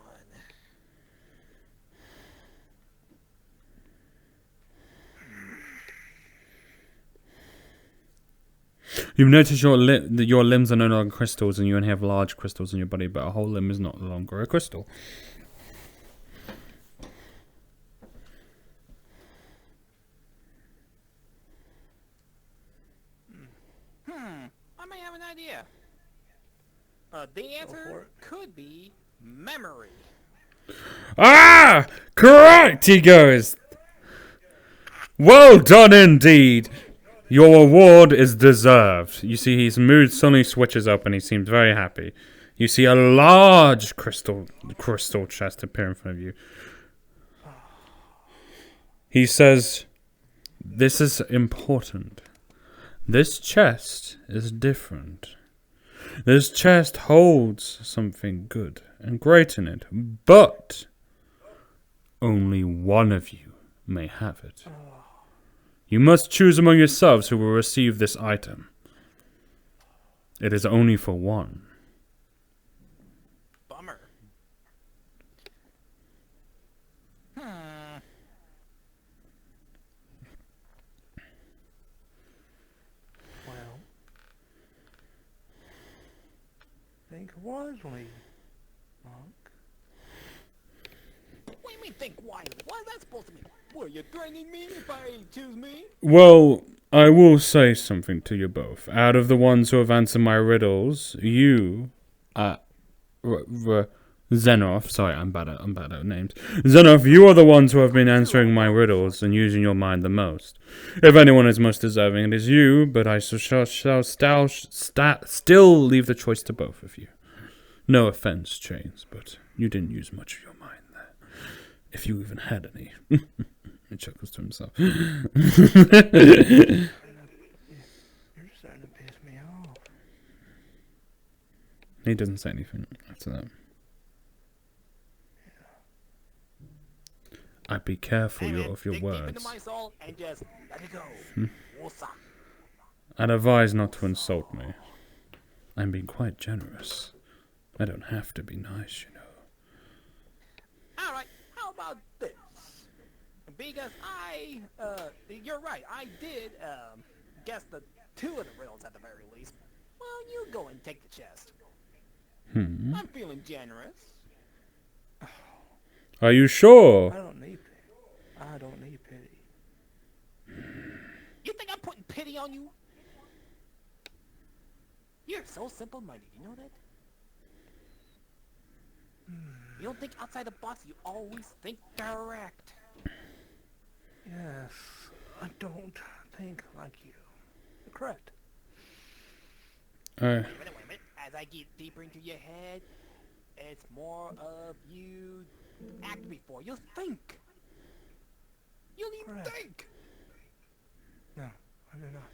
B: You've noticed that your limbs are no longer crystals and you only have large crystals in your body, but a whole limb is not longer a crystal.
C: I may have an idea. The answer could be memory.
B: Ah! Correct, he goes. Well done indeed. Your award is deserved. You see, his mood suddenly switches up and he seems very happy. You see a large crystal chest appear in front of you. He says, this is important. This chest is different. This chest holds something good and great in it, but only one of you may have it. You must choose among yourselves who will receive this item. It is only for one.
C: Bummer.
A: Well, think wisely, monk.
C: What do you mean think wisely? What is that supposed to mean? What, you're threatening me if I choose me?
B: Well, I will say something to you both. Out of the ones who have answered my riddles, you, Xenoph, sorry, I'm bad at names. Xenoph, you are the ones who have been answering my riddles and using your mind the most. If anyone is most deserving, it is you, but I shall still leave the choice to both of you. No offense, Chains, but you didn't use much of your mind there. If you even had any. He chuckles to himself.
A: You're starting to piss me off.
B: He doesn't say anything after that. I'd be careful
C: Hey, man,
B: of your
C: dig deep into
B: words.
C: my soul and just let it go. Woosah.
B: I'd advise not to insult me. I'm being quite generous. I don't have to be nice, you know.
C: Alright, how about this? Because you're right, I did, guess the 2 of the riddles at the very least. Well, you go and take the chest. I'm feeling generous.
B: Are you sure?
A: I don't need pity. I don't need pity.
C: You think I'm putting pity on you? You're so simple-minded, you know that? You don't think outside the box, you always think direct.
A: Yes, I don't think like you. You're correct.
C: Wait a minute. As I get deeper into your head, it's more of you act before you think. You don't even
A: Correct.
C: think.
A: No, I do not.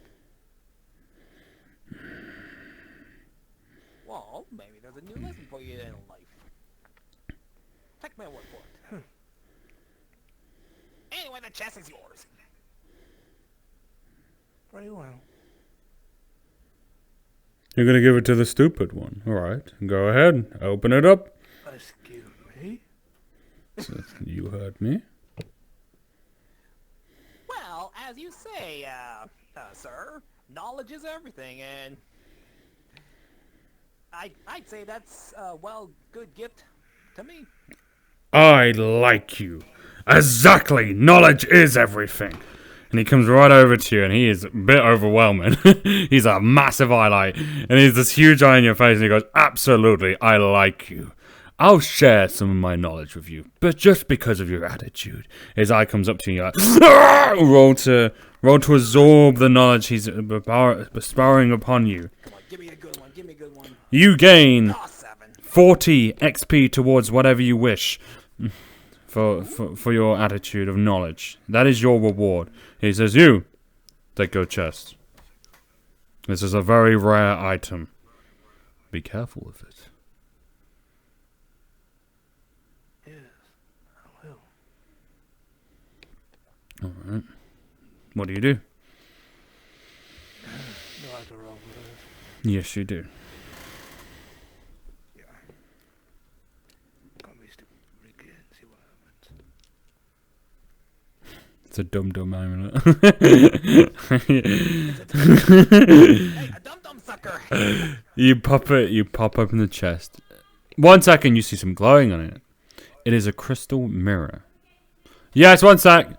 C: Well, maybe there's a new lesson for you in life. Take my word for it. Anyway, the chest is yours.
A: Very well.
B: You're gonna give it to the stupid one. Alright, go ahead. Open it up.
A: Excuse me?
B: You heard me.
C: Well, as you say, sir, knowledge is everything, and I'd say that's, good gift to me.
B: I like you. Exactly. Knowledge is everything. And he comes right over to you, and he is a bit overwhelming. He's a massive highlight, and he's this huge eye in your face, and he goes, absolutely, I like you. I'll share some of my knowledge with you, but just because of your attitude. His eye comes up to you, and you're like, roll to absorb the knowledge he's bestowing upon you.
C: Come on, give me a good one,
B: You gain
C: Ah, 7.
B: 40 XP towards whatever you wish for your attitude of knowledge. That is your reward. He says, you, take your chest. This is a very rare item. Be careful with it.
A: Yes, I will.
B: Alright. What do you do?
A: Do I have to roll for this?
B: Yes, you do.
A: Yeah. Gonna be stupid again. See what happens.
B: It's a dumb amulet.
C: Hey, a dum-dum sucker!
B: You pop open the chest. 1 second, you see some glowing on it. It is a crystal mirror. Yes, 1 sec.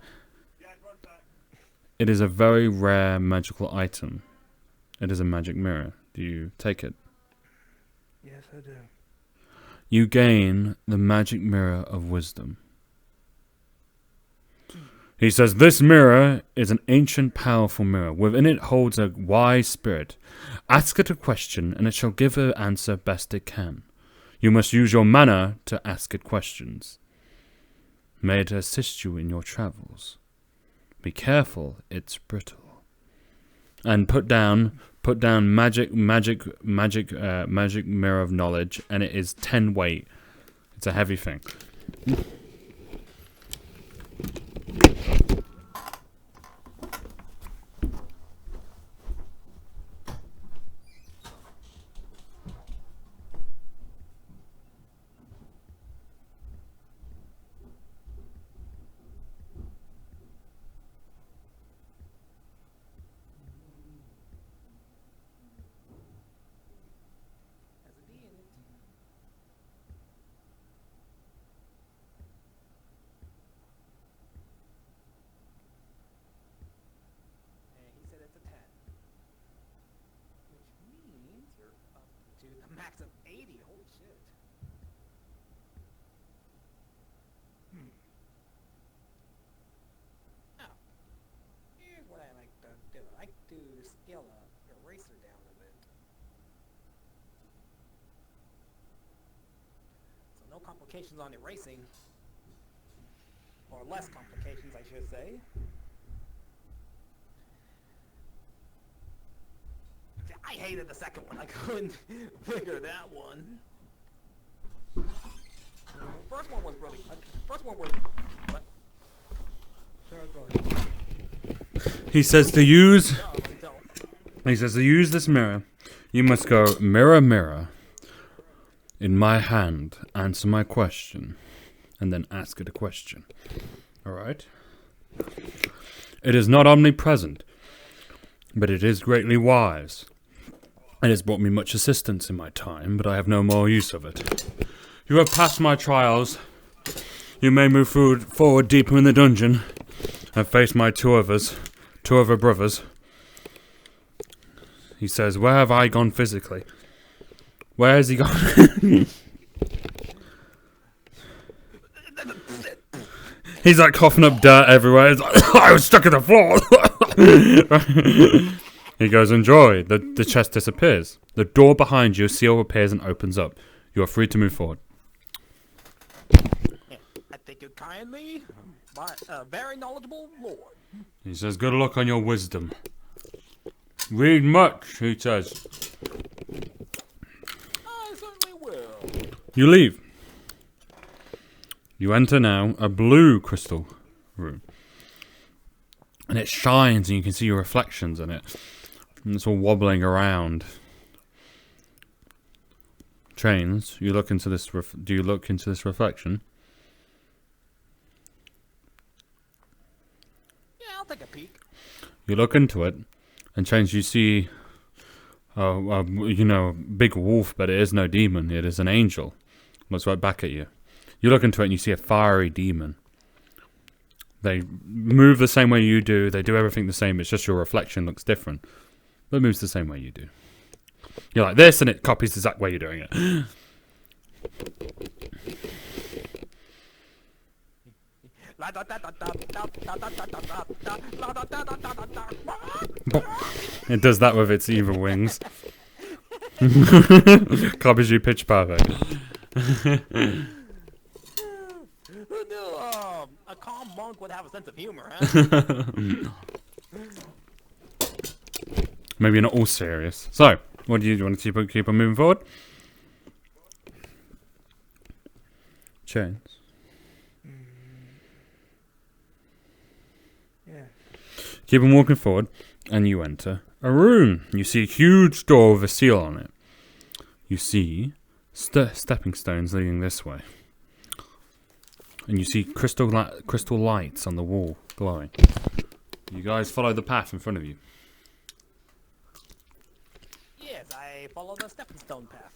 B: It is a very rare magical item. It is a magic mirror. Do you take it?
A: Yes, I do.
B: You gain the magic mirror of wisdom. He says, this mirror is an ancient, powerful mirror. Within it holds a wise spirit. Ask it a question, and it shall give an answer best it can. You must use your manner to ask it questions. May it assist you in your travels. Be careful, it's brittle. And put down magic mirror of knowledge, and it is 10 weight. It's a heavy thing.
C: Has a D in it. And he said it's a 10. Which means you're up to the max of 80. Holy shit. Now, here's what I like to do. I like to scale a eraser down a bit. So no complications on erasing. Or less complications, I should say. I hated the second one. I couldn't figure that one. First one was really... First one was... What?
B: He says to use.
C: No, so,
B: He says to use this mirror. You must go, mirror, mirror. In my hand, answer my question, and then ask it a question. Alright? It is not omnipresent, but it is greatly wise. It has brought me much assistance in my time, but I have no more use of it. You have passed my trials. You may move forward deeper in the dungeon and face my two other brothers. He says, where have I gone physically? Where has he gone? He's like coughing up dirt everywhere. He's like, I was stuck in the floor. He goes, enjoy. The chest disappears. The door behind you, a seal appears and opens up. You are free to move forward.
C: I thank you kindly, my very knowledgeable lord.
B: He says, good luck on your wisdom. Read much, he says.
C: I certainly will.
B: You leave. You enter now a blue crystal room. And it shines and you can see your reflections in it. And it's all wobbling around. Chains, you look into this. Do you look into this reflection?
C: Yeah, I'll take a peek.
B: You look into it, and Chains, you see, a big wolf, but it is no demon. It is an angel. Looks right back at you. You look into it and you see a fiery demon. They move the same way you do. They do everything the same. It's just your reflection looks different. But it moves the same way you do. You're like this and it copies the exact way you're doing it. It does that with its evil wings. Copies you pitch perfect.
C: Who knew a calm monk would have a sense of humor, huh?
B: Maybe you're not all serious. So, what do you want to keep on moving forward? Chains.
A: Yeah.
B: Keep on walking forward, and you enter a room. You see a huge door with a seal on it. You see stepping stones leading this way. And you see crystal lights on the wall glowing. You guys follow the path in front of you.
C: Yes, I follow the stepping stone path.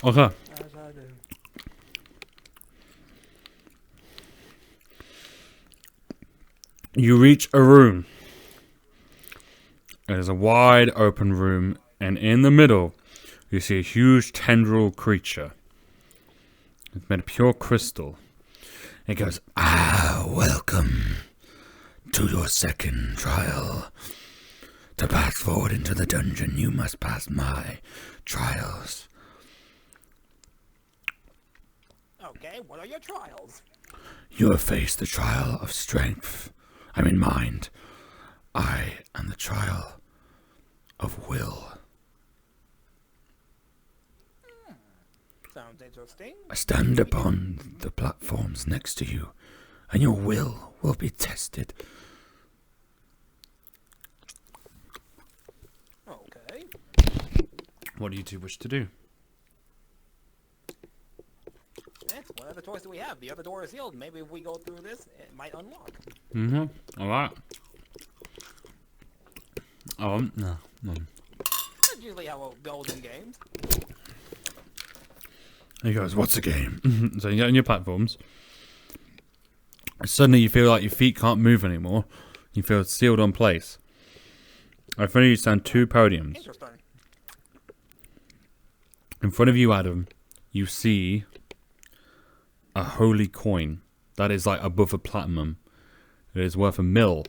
B: Okay.
A: As I do.
B: You reach a room. It is a wide open room, and in the middle, you see a huge tendril creature. It's made of pure crystal. It goes, welcome to your second trial. To pass forward into the dungeon, you must pass my trials.
C: Okay, what are your trials?
B: You have faced the trial of strength. Mind. I am the trial of will.
C: Sounds interesting.
B: I stand upon the platforms next to you, and your will be tested.
C: Okay.
B: What do you two wish to do?
C: What other choice do we have? The other door is sealed. Maybe if we go through this, it might unlock.
B: Alright. No.
C: That's usually how we build in games.
B: He goes, what's a game? So you get on your platforms. Suddenly you feel like your feet can't move anymore. You feel sealed on place. In front of you stand two podiums.
C: Interesting.
B: In front of you, Adam, you see a holy coin that is like above a platinum. It is worth $1 million.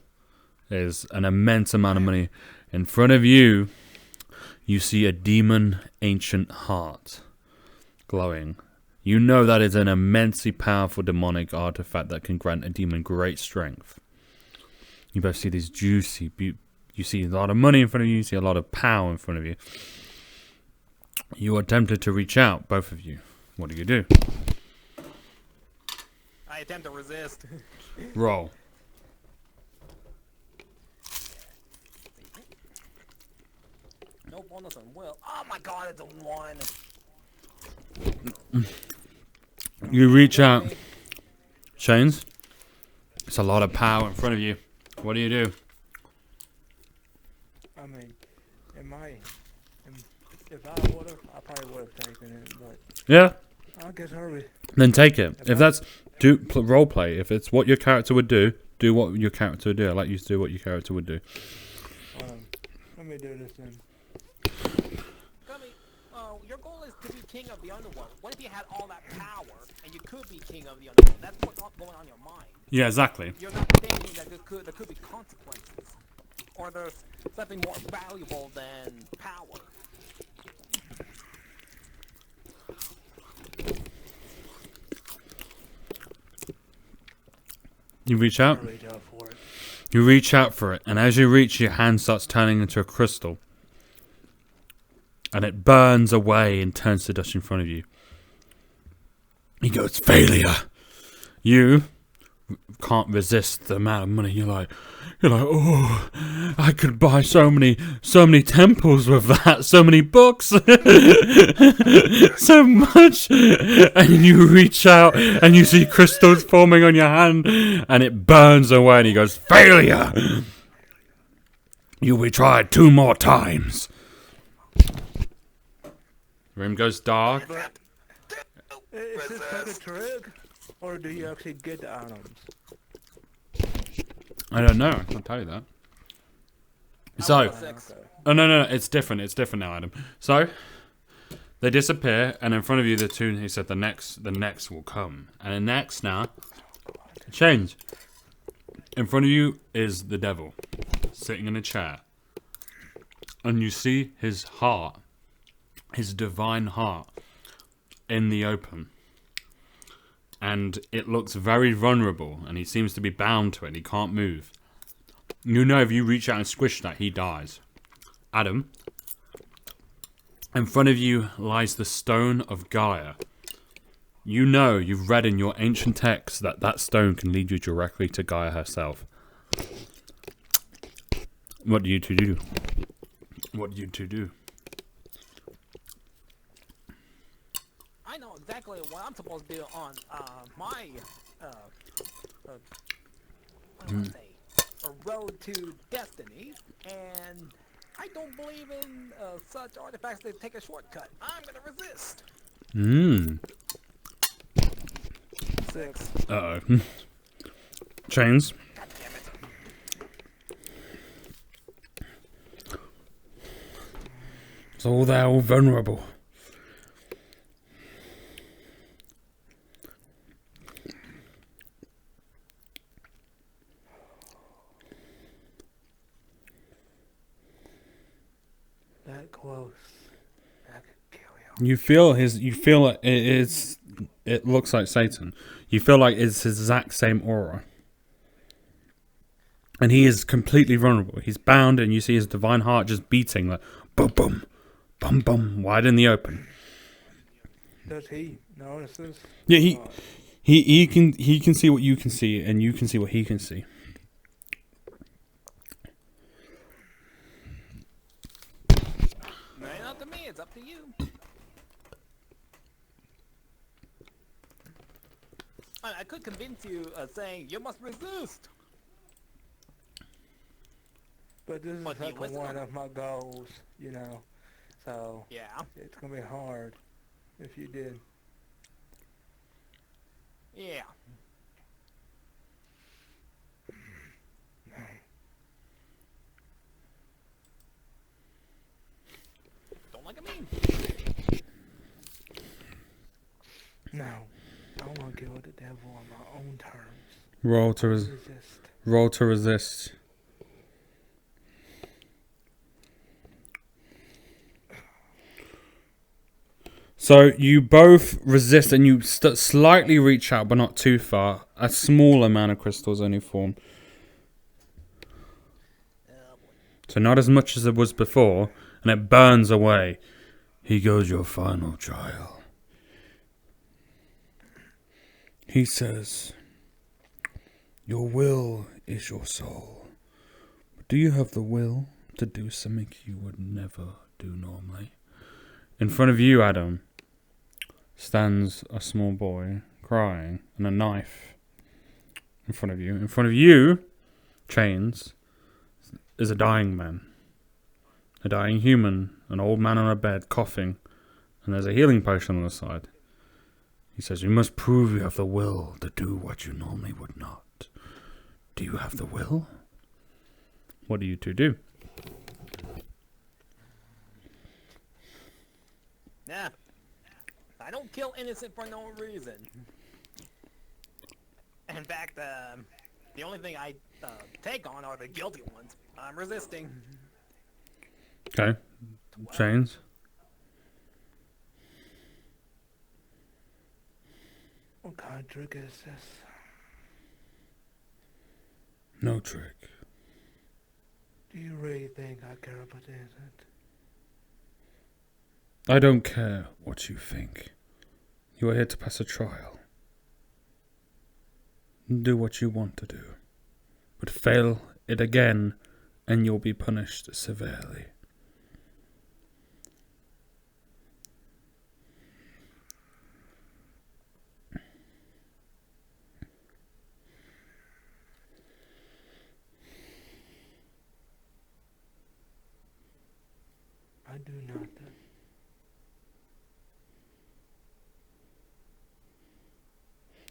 B: It is an immense amount of money. In front of you, you see a demon ancient heart glowing. You know that is an immensely powerful demonic artifact that can grant a demon great strength. You both see these juicy, you see a lot of money in front of you, you see a lot of power in front of you. You are tempted to reach out, both of you. What do you do?
C: I attempt to resist.
B: Roll.
C: no bonus on will. Oh my god, it's a 1.
B: You reach out. Chains. It's a lot of power in front of you. What do you do?
A: I mean, if I would've, I probably would've taken it, but
B: Yeah.
A: I guess hurry.
B: Then take it. If that's role play. If it's what your character would do what your character would do. I'd like you to do what your character would do.
A: Let me do this then.
C: Gummy, your goal is to be king of the underworld. What if you had all that power and you could be king of the underworld? That's what's going on in your mind.
B: Yeah, exactly.
C: You're not thinking that there could be consequences, or there's something more valuable than power.
B: You reach out.
A: I'll reach out for it.
B: You reach out for it, and as you reach, your hand starts turning into a crystal. And it burns away and turns to dust in front of you. He goes, failure! You can't resist the amount of money. You're like, oh, I could buy so many temples with that, so many books, so much. And you reach out and you see crystals forming on your hand, and it burns away. And he goes, failure! You'll be tried 2 more times. The room goes dark.
A: Is this like a trick? Or do you actually get the items?
B: I don't know. I can't tell you that. So,
A: Okay.
B: oh no, it's different. It's different now, Adam. So, they disappear, and in front of you, the two. He said, the next will come, and the next now change. In front of you is the devil, sitting in a chair, and you see his heart, his divine heart, in the open. And it looks very vulnerable, and he seems to be bound to it. He can't move. You know, if you reach out and squish that, he dies. Adam, in front of you lies the stone of Gaia. You know, you've read in your ancient texts that that stone can lead you directly to Gaia herself. What do you two do? What do you two do?
C: I know exactly what I'm supposed to do on my what do I say, a road to destiny, and I don't believe in such artifacts that take a shortcut. I'm gonna resist. 6.
B: Uh-oh. Chains.
C: God damn it.
B: So they're all vulnerable.
A: That close. I could kill you.
B: You feel like it looks like Satan. You feel like it's his exact same aura. And he is completely vulnerable. He's bound, and you see his divine heart just beating like boom, boom, bum, bum, wide in the open.
A: Does he notice this?
B: Yeah, he can see what you can see, and you can see what he can see.
C: No, not to me. It's up to you. I could convince you, saying you must resist.
A: But this is
C: But
A: like
C: he was
A: one
C: not.
A: of my goals, you know. So
C: Yeah.
A: it's gonna be hard if you did.
C: Yeah. Don't look at me.
A: No, I want to kill the devil on my own terms.
B: Roll to
A: Resist.
B: roll to resist. So you both resist, and you slightly reach out, but not too far. A small amount of crystals only form.
C: Oh, boy.
B: So not as much as it was before, and it burns away. He goes, your final trial. He says, your will is your soul. But do you have the will to do something you would never do normally. In front of you, Adam, stands a small boy crying and a knife in front of you. In front of you, Chains, is a dying man. A dying human, an old man on a bed, coughing, and there's a healing potion on the side. He says, "You must prove you have the will to do what you normally would not. Do you have the will?" What do you two do?
C: Nah. I don't kill innocent for no reason. In fact, the only thing I take on are the guilty ones. I'm resisting.
B: Okay. Chains.
A: What kind of trick is this?
B: No trick.
A: Do you really think I care about innocent?
B: I don't care what you think. You are here to pass a trial. Do what you want to do. But fail it again, and you'll be punished severely.
A: I do not.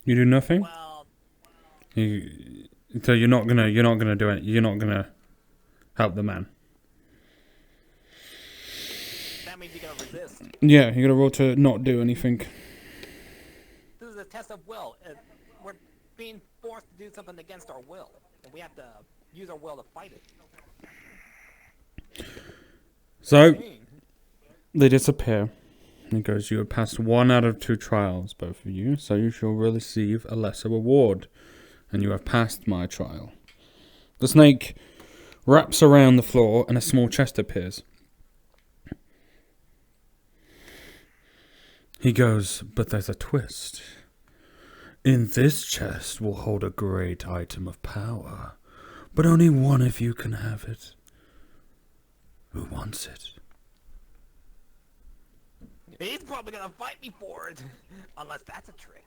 B: You do nothing?
C: Well,
B: So you're not gonna do it. You're not gonna help the man.
C: that means you're gonna resist.
B: Yeah, you gotta roll to not do anything.
C: This is a test of will. We're being forced to do something against our will, and we have to use our will to fight it.
B: So they disappear. It goes, "You have passed 1 out of 2 trials, both of you, so you shall receive a lesser reward. And you have passed my trial." The snake wraps around the floor and a small chest appears. He goes, "But there's a twist. In this chest will hold a great item of power, but only one of you can have it. Who wants it?"
C: He's probably gonna fight me for it, unless that's a trick.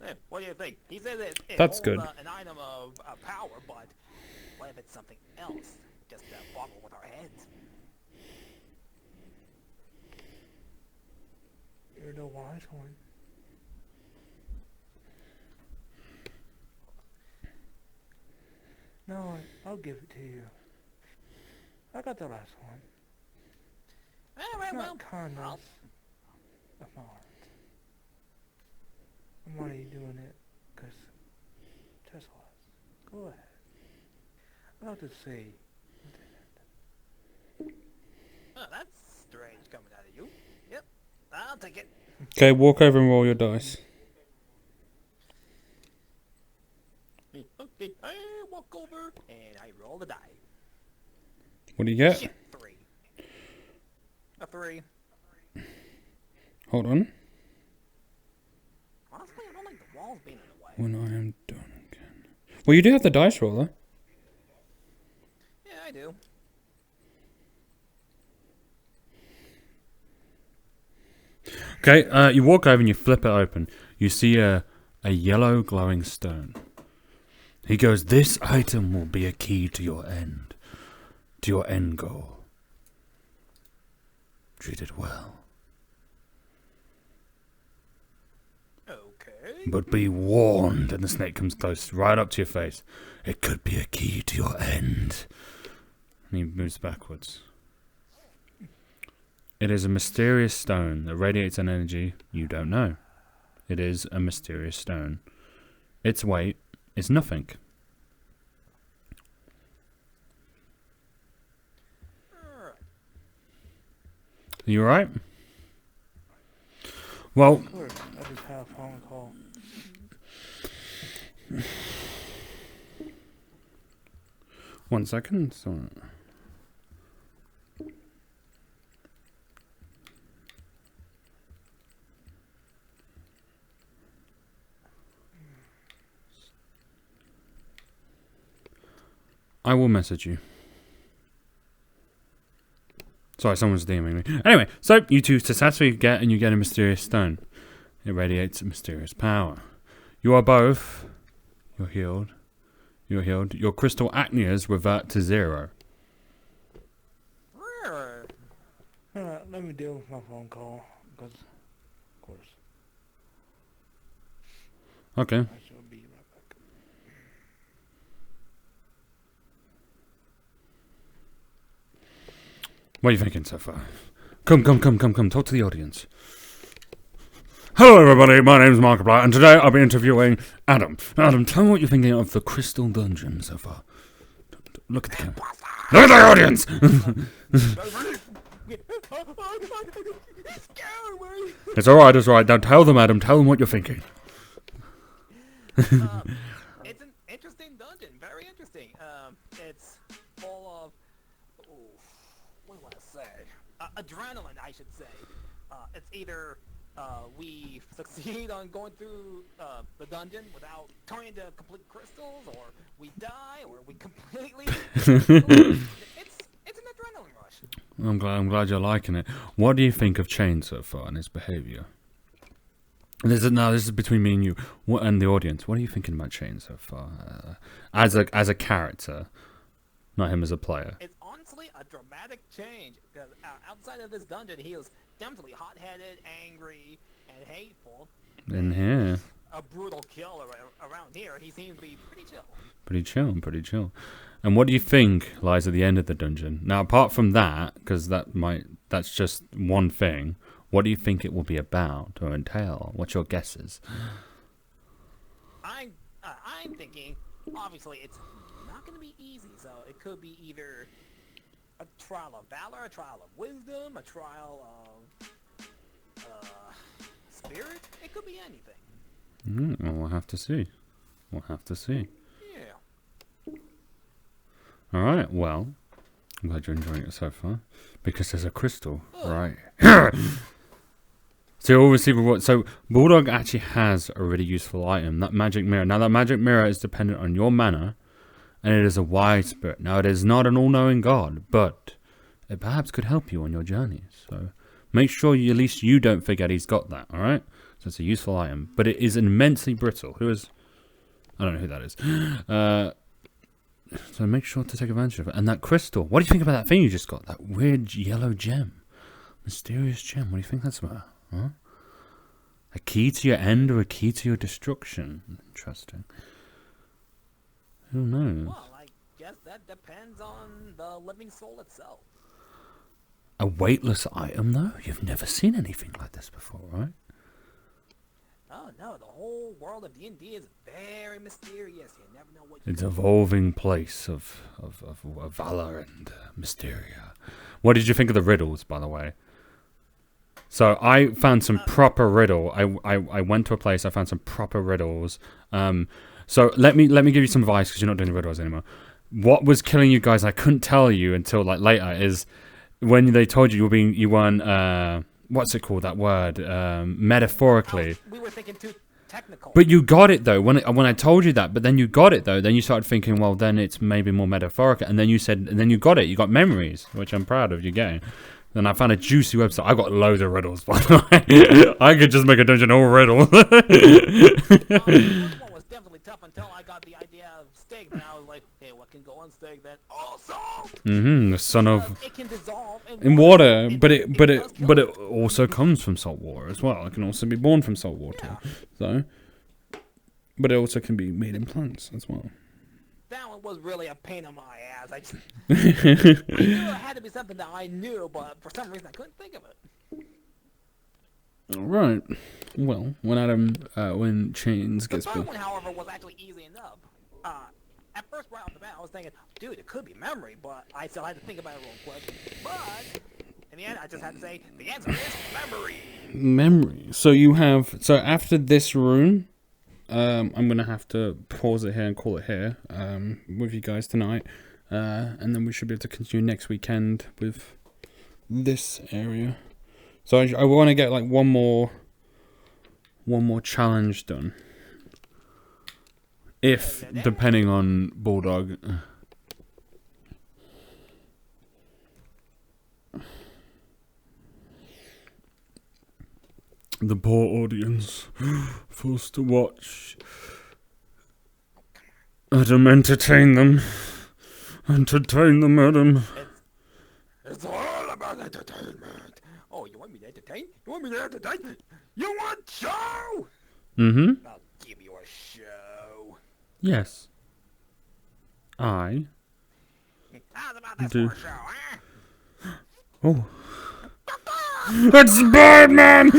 C: Hey, what do you think? He says it
B: That's
C: holds
B: good.
C: An item of power, but what if it's something else? Just boggle with our heads.
A: You're the wise one. No, I'll give it to you. I got the last one.
C: Alright,
A: It's
C: well,
A: not kindness of heart. And why are you doing it? Because just was. Go ahead. I'd like to see.
C: oh, that's strange coming out of you. Yep, I'll take it.
B: Okay, walk over and roll your dice.
C: Okay, I walk over and I roll the die.
B: What do you get?
C: Shit, 3. A 3.
B: Hold on.
C: Honestly, I don't like the walls being in the way.
B: When I am done again. Well, you do have the dice roller.
C: Yeah, I do.
B: Okay, you walk over and you flip it open. You see a yellow glowing stone. He goes, "This item will be a key to your end goal. Treat it well.
C: Okay.
B: But be warned," and the snake comes close, right up to your face. "It could be a key to your end." And he moves backwards. It is a mysterious stone that radiates an energy you don't know. It is a mysterious stone. Its weight is nothing.
C: Alright.
B: You alright? Well,
A: Of course, I just had a phone call.
B: one second. So, I will message you. Sorry, someone's DMing me. Anyway, so you two successfully get a mysterious stone. It radiates a mysterious power. You are both. You're healed. You're healed. Your crystal acneas revert to 0.
A: Let me deal with my phone call, because, of course,
B: Okay.
A: I shall be right back.
B: What are you thinking so far? Come. Talk to the audience. Hello, everybody. My name's Markiplier, and today I'll be interviewing Adam. Adam, tell me what you're thinking of the Crystal Dungeon so far. Look at the camera. Look at the audience! It's alright, it's alright. Now tell them, Adam. Tell them what you're thinking.
C: It's an interesting dungeon, very interesting. It's full of, what do I want to say? Adrenaline, I should say. It's either we succeed on going through the dungeon without turning into complete crystals, or we die, or we completely. It's an adrenaline rush.
B: I'm glad you're liking it. What do you think of Chain so far and his behaviour? This is between me and you, and the audience. What are you thinking about Chain so far, as a character, not him as a player?
C: It's honestly a dramatic change, because outside of this dungeon, he was definitely hot-headed, angry, and hateful.
B: In here,
C: a brutal killer around here. He seems to be pretty chill.
B: Pretty chill. And what do you think lies at the end of the dungeon? Now, apart from that, because that's just one thing. What do you think it will be about or entail? What's your guesses?
C: I'm thinking, obviously, it's not going to be easy. So it could be either a trial of valor, a trial of wisdom, a trial of spirit. It could be anything.
B: Well, we'll have to see.
C: Yeah.
B: All right. Well, I'm glad you're enjoying it so far, because there's a crystal right. So you'll receive a reward. So Bulldog actually has a really useful item, that magic mirror. Now that magic mirror is dependent on your mana, and it is a wide spirit. Now it is not an all-knowing god, but it perhaps could help you on your journey. So make sure at least you don't forget he's got that. All right. So it's a useful item, but it is immensely brittle. I don't know who that is. So make sure to take advantage of it. And that crystal. What do you think about that thing you just got? That weird yellow gem. Mysterious gem. What do you think that's about? Huh? A key to your end or a key to your destruction? Interesting. Who knows?
C: Well, I guess that depends on the living soul itself.
B: A weightless item, though? You've never seen anything like this before, right?
C: Oh no, the whole world of D&D is very mysterious. You never know what.
B: It's an evolving place of valor and mysteria. What did you think of the riddles, by the way? So I found some proper riddle. I went to a place. I found some proper riddles. So let me give you some advice, because you're not doing the riddles anymore. What was killing you guys? I couldn't tell you until like later. Is when they told you you weren't. What's it called? That word, metaphorically.
C: We were thinking too technical.
B: But you got it though when I told you that. But then you got it though. Then you started thinking, well, then it's maybe more metaphorical. And then you said, and then you got it. You got memories, which I'm proud of you getting. Then I found a juicy website. I got loads of riddles, by the way. I could just make a dungeon all riddle.
C: This one was definitely tough until I got the idea of steak. And I was like, hey, what can go on steak then? Oh, salt!
B: The son of
C: It can dissolve
B: in water, but it also comes from salt water as well. It can also be born from salt water.
C: Yeah.
B: So, but it also can be made in plants as well.
C: That one was really a pain in my ass. I knew it had to be something that I knew, but for some reason I couldn't think of it.
B: All right. Well, when Chains
C: The
B: gets
C: third
B: built.
C: one, however, was actually easy enough. At first, right off the bat, I was thinking, dude, it could be memory, but I still had to think about it real quick. But in the end, I just had to say the answer is memory.
B: Memory. So after this rune, I'm gonna have to pause it here and call it here with you guys tonight, and then we should be able to continue next weekend with this area. So I want to get like one more challenge done. If depending on Bulldog, the poor audience, forced to watch Adam entertain them. Entertain them, Adam.
C: It's all about entertainment. Oh, you want me to entertain? You want me to entertain? You want show?
B: Mm-hmm.
C: I'll give you a show.
B: Yes. I
C: How's about this
B: do.
C: for a show, huh?
B: Oh. It's Birdman!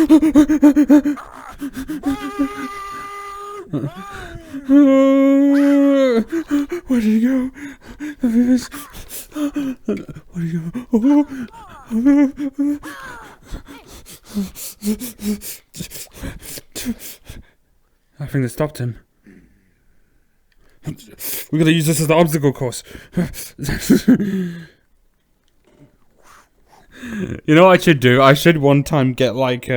B: Where did he go? Where did he go? I think they stopped him. We gotta use this as the obstacle course. You know what I should do? I should one time get like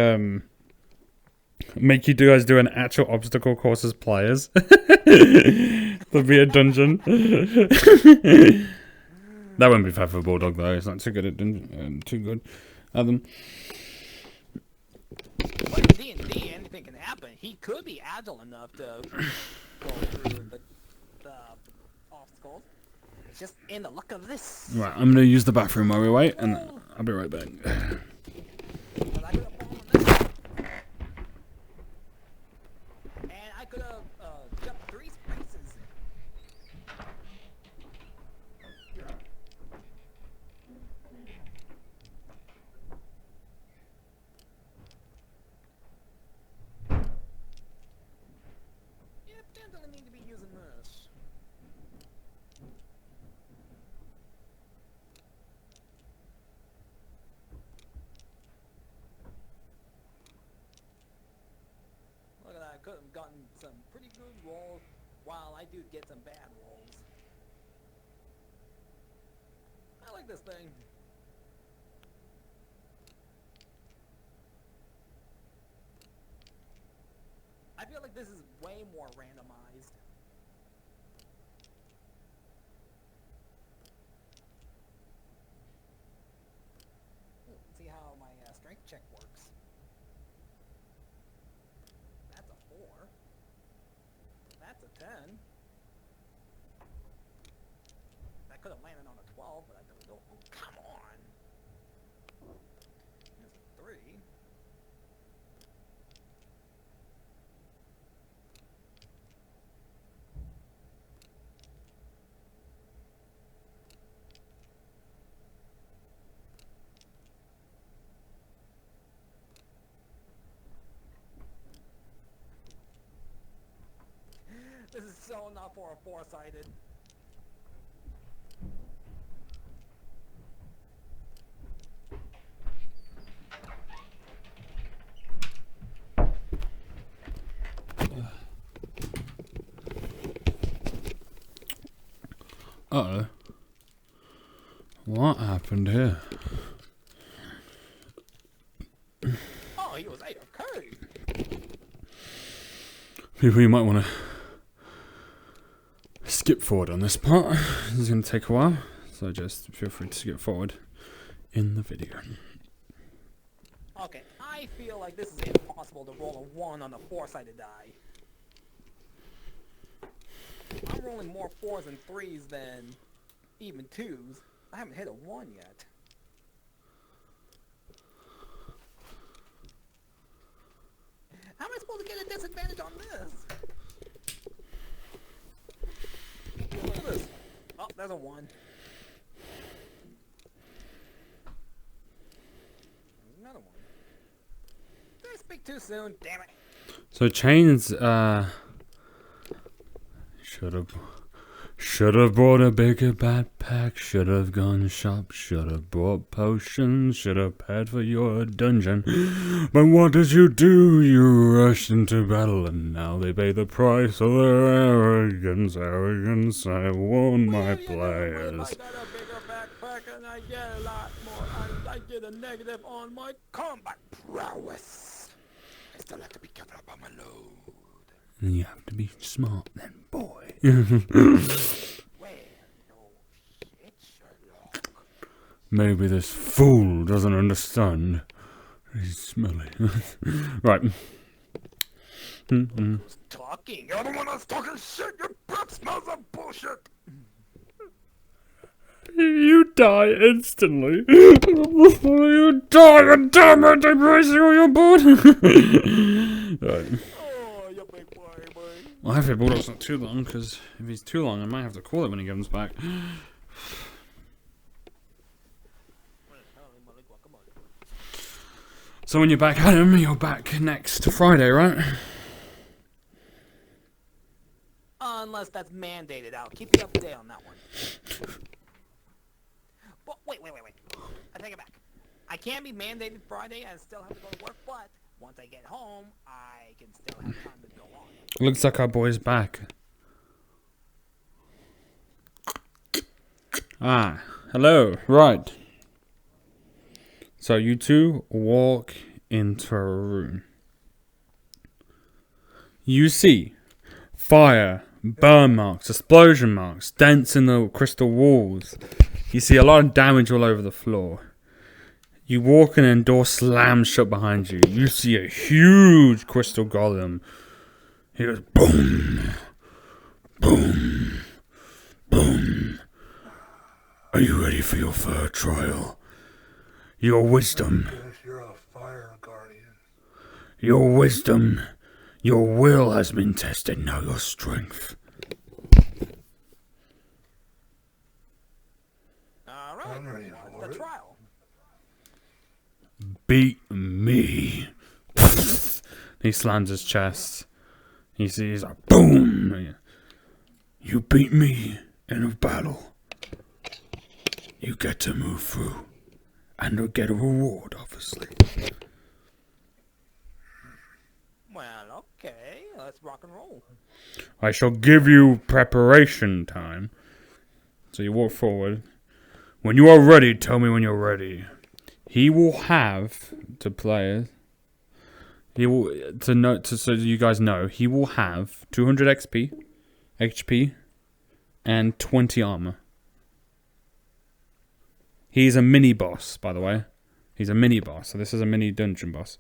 B: make you guys do an actual obstacle course as players. There'd be a dungeon. That wouldn't be fair for Bulldog though. It's not too good at too good at them.
C: But in D&D, anything can happen. He could be agile enough to go through the obstacles. It's just in the luck of this.
B: Right, I'm gonna use the bathroom while we wait, and I'll be right back.
C: But I could have fallen on this. And I could have jumped 3 spaces. Yeah, definitely need to be using this. Look at that, I could have gotten some pretty good rolls, while I do get some bad rolls. I like this thing. I feel like this is way more randomized. Let's see how my strength check works. That's a 4. That's a 10. That could have landed on a 12, but I didn't go. Oh, come on. There's a 3. This is so not for a 4-sided.
B: Uh-oh. What happened here?
C: Oh, he was AFK.
B: People, you might want to skip forward on this part. This is going to take a while, so just feel free to skip forward in the video.
C: Okay, I feel like this is impossible to roll a 1 on a 4-sided die. I'm rolling more 4s and 3s than even 2s. I haven't hit a 1 yet. How am I supposed to get a disadvantage on this? Look at this. Oh, there's a 1. There's another 1. Did I speak too soon? Damn it.
B: So chains, should have brought a bigger backpack, should have gone shop, should have brought potions, should have paid for your dungeon. But what did you do? You rushed into battle, and now they pay the price of their arrogance. Arrogance, I warn my players.
C: I got a bigger backpack and I get a lot more. I get a negative on my combat prowess. I still have to be careful about my load.
B: And you have to be smart then, boy.
C: Well, no shit, Sherlock.
B: Maybe this fool doesn't understand. He's smelly. Right.
C: Who's talking? You're the one that's talking shit! Your breath smells of bullshit!
B: You die instantly. You die, god damn it! I'm racing on your board. Right.
C: Oh, you big boy.
B: Well, I hope Bulldog's not too long, because if he's too long, I might have to call it when he comes back. So when you're back, Adam, you're back next Friday, right?
C: Unless that's mandated. I'll keep you up to date on that one. But wait. I take it back. I can't be mandated Friday and still have to go to work, but once I get home, I can still have time to go on.
B: Looks like our boy's back. Ah, hello. Right. So you two walk into a room. You see fire, burn marks, explosion marks, dents in the crystal walls. You see a lot of damage all over the floor. You walk in and a door slams shut behind you. You see a huge crystal golem. He goes boom, boom, boom. Are you ready for your fair trial? Your wisdom.
A: You're a fire guardian.
B: Your wisdom. Your will has been tested, now your strength.
C: Alright,
A: I'm ready
C: what's
A: for
C: the
A: it.
C: trial?
B: Beat me. He slams his chest. He sees a boom. You beat me in a battle. You get to move through. And you'll get a reward, obviously.
C: Well, okay, let's rock and roll.
B: I shall give you preparation time. So you walk forward. When you are ready, tell me when you're ready. He will have to play. He will so you guys know. He will have 200 HP, and 20 armor. He's a mini boss, by the way. He's a mini boss. So this is a mini dungeon boss.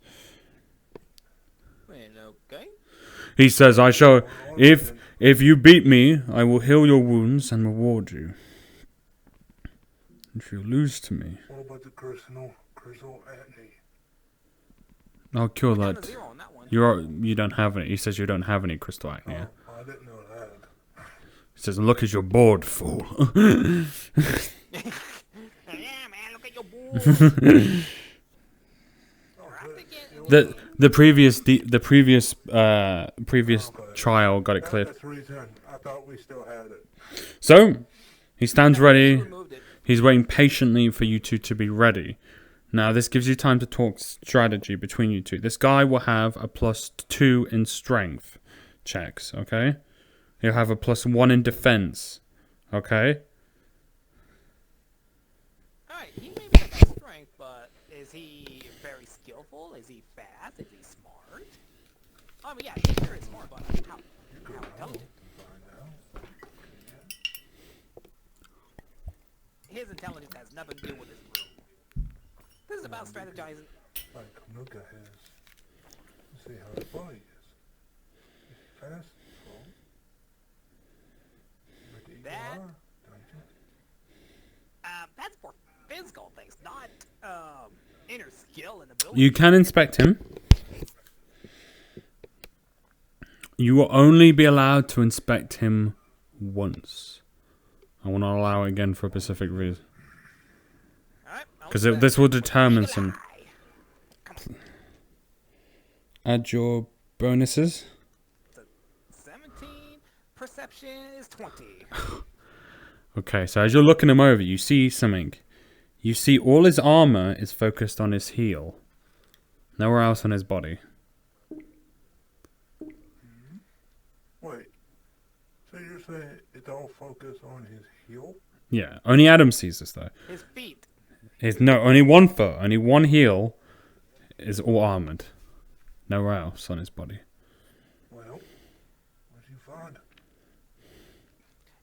C: Well, okay.
B: He says, "I shall. If you beat me, I will heal your wounds and reward you. If you lose to me,
A: What about the crystal acne?
B: I'll cure
C: Down to
B: that.
C: 0 on that one.
B: You don't have any." He says you don't have any crystal acne.
A: Oh, I didn't know that.
B: He says, "Look as you're bored, fool."
C: Yeah, man, look at your board.
B: The previous trial got it cleared.
A: That's the reason I thought we still had it.
B: So he stands ready.
C: Removed it.
B: He's waiting patiently for you two to be ready. Now this gives you time to talk strategy between you two. This guy will have a +2 in strength checks. Okay, he'll have a +1 in defense. Okay.
C: Alright, he may be have strength, but is he very skillful? Is he fast? Is he smart? I mean, yeah, he's very smart, but how intelligent? His intelligence has nothing to do with his brew. This is about strategizing.
A: Like Nuka has. Let's see how his body is. Is he fast? Slow? Ready to
C: That-
A: go? Don't you?
C: That's for physical things, not inner skill and ability.
B: You can inspect him. You will only be allowed to inspect him once. I will not allow it again for a specific reason.
C: Alright,
B: Because this will determine
C: Eagle
B: some.
C: eye. Come on.
B: Add your bonuses.
C: 17, perception is 20.
B: Okay, so as you're looking him over, you see something. You see all his armor is focused on his heel. Nowhere else on his body.
A: Wait. So you're saying it's all focused on his heel?
B: Yeah, only Adam sees this though.
C: His feet.
B: Only one foot, only one heel is all armored. Nowhere else on his body.
A: Well, what'd you find?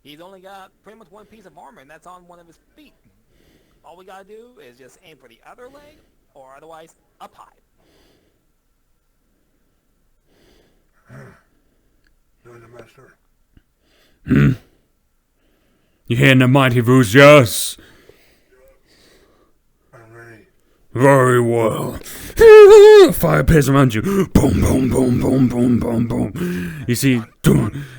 C: He's only got pretty much one piece of armor, and that's on one of his feet. All we gotta do is just aim for the other leg, or otherwise otherwise a pipe.
A: Doing the master.
B: You hearing the mighty voice? Yes.
A: I'm ready.
B: Very well. Fire appears around you. Boom, boom, boom, boom, boom, boom, boom. You see,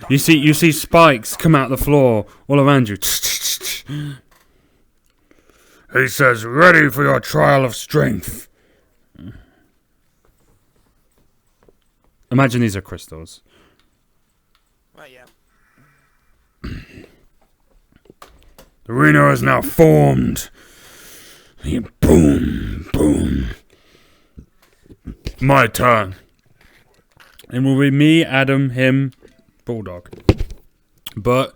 B: you see spikes come out the floor all around you. He says, "Ready for your trial of strength." Imagine these are crystals.
C: Well, yeah.
B: The arena is now formed. Boom, boom. My turn. It will be me, Adam, him, Bulldog. But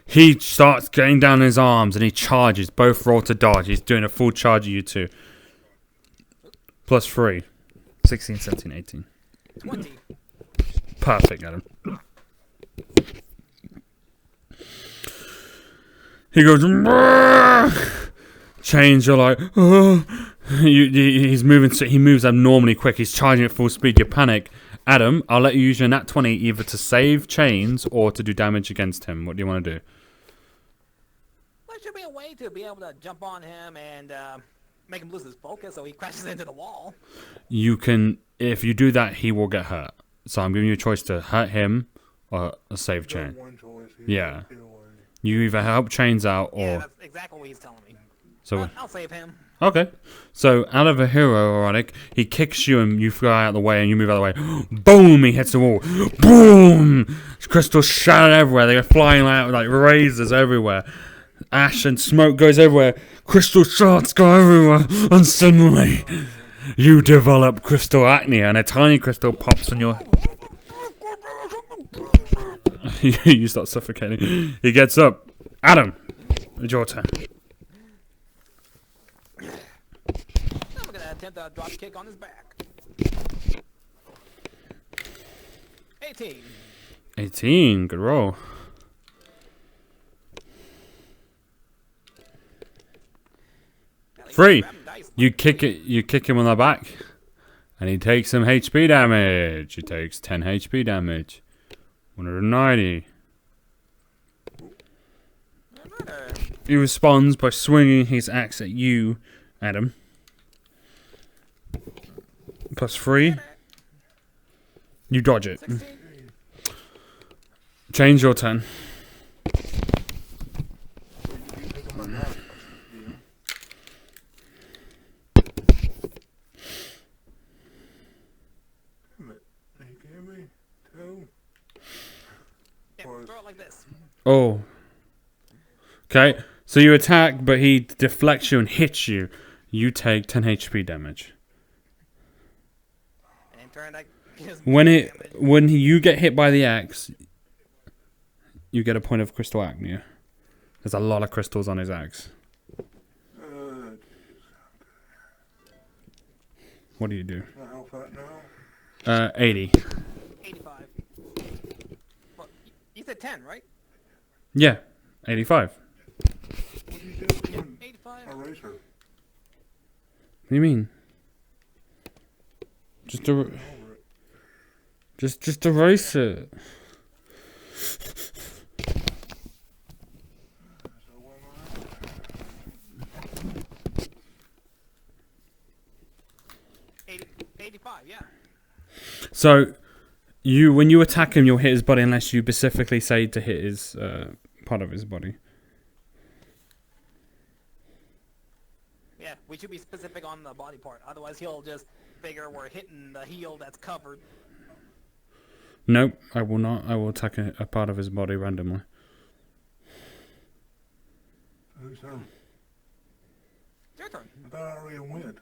B: he starts getting down his arms and he charges. Both roll to dodge. He's doing a full charge of you two. +3. 16, 17, 18.
C: 20.
B: Perfect, Adam. He goes, "Brrr!" Change, you're like, oh. He's moving, so he moves abnormally quick. He's charging at full speed. You panic. Adam, I'll let you use your nat 20 either to save Chains or to do damage against him. What do you want to do?
C: There should be a way to be able to jump on him and make him lose his focus so he crashes into the wall.
B: You can, if you do that, he will get hurt. So I'm giving you a choice to hurt him or a save Chain.
A: One choice.
B: Yeah. You either help Chains out or...
C: Yeah, that's exactly what he's telling me.
B: So
C: I'll save him.
B: Okay. So out of a hero, ironic, he kicks you and you fly out of the way and you move out of the way. Boom! He hits the wall. Boom! Crystals shatter everywhere. They are flying out like razors everywhere. Ash and smoke goes everywhere. Crystal shards go everywhere. And suddenly, you develop crystal acne and a tiny crystal pops on your... You start suffocating. He gets up. Adam, it's your turn.
C: I'm gonna attempt a drop kick on his back. 18.
B: 18, good roll. Three. You kick him on the back, and he takes some HP damage. He takes 10 HP damage. 190. He responds by swinging his axe at you, Adam. +3. You dodge it.
C: 16.
B: Change your turn.
C: Yeah, throw it like this.
B: Oh. Okay, so you attack, but he deflects you and hits you. You take 10 HP damage.
C: And in turn, that gives me damage.
B: When you get hit by the axe, you get a point of crystal acne. There's a lot of crystals on his axe. What do you do?
A: How fat now?
B: 80.
C: 85. Well, you said 10, right?
B: Yeah, 85.
A: What do you do when
C: 85?
A: eraser?
B: What do you mean? Just erase it.
A: So what am I?
C: 85, yeah.
B: So, when you attack him, you'll hit his body unless you specifically say to hit his part of his body.
C: Yeah, we should be specific on the body part. Otherwise, he'll just figure we're hitting the heel that's covered.
B: Nope, I will not. I will attack a part of his body randomly.
A: Whose turn?
C: It's your turn.
A: I thought I already went.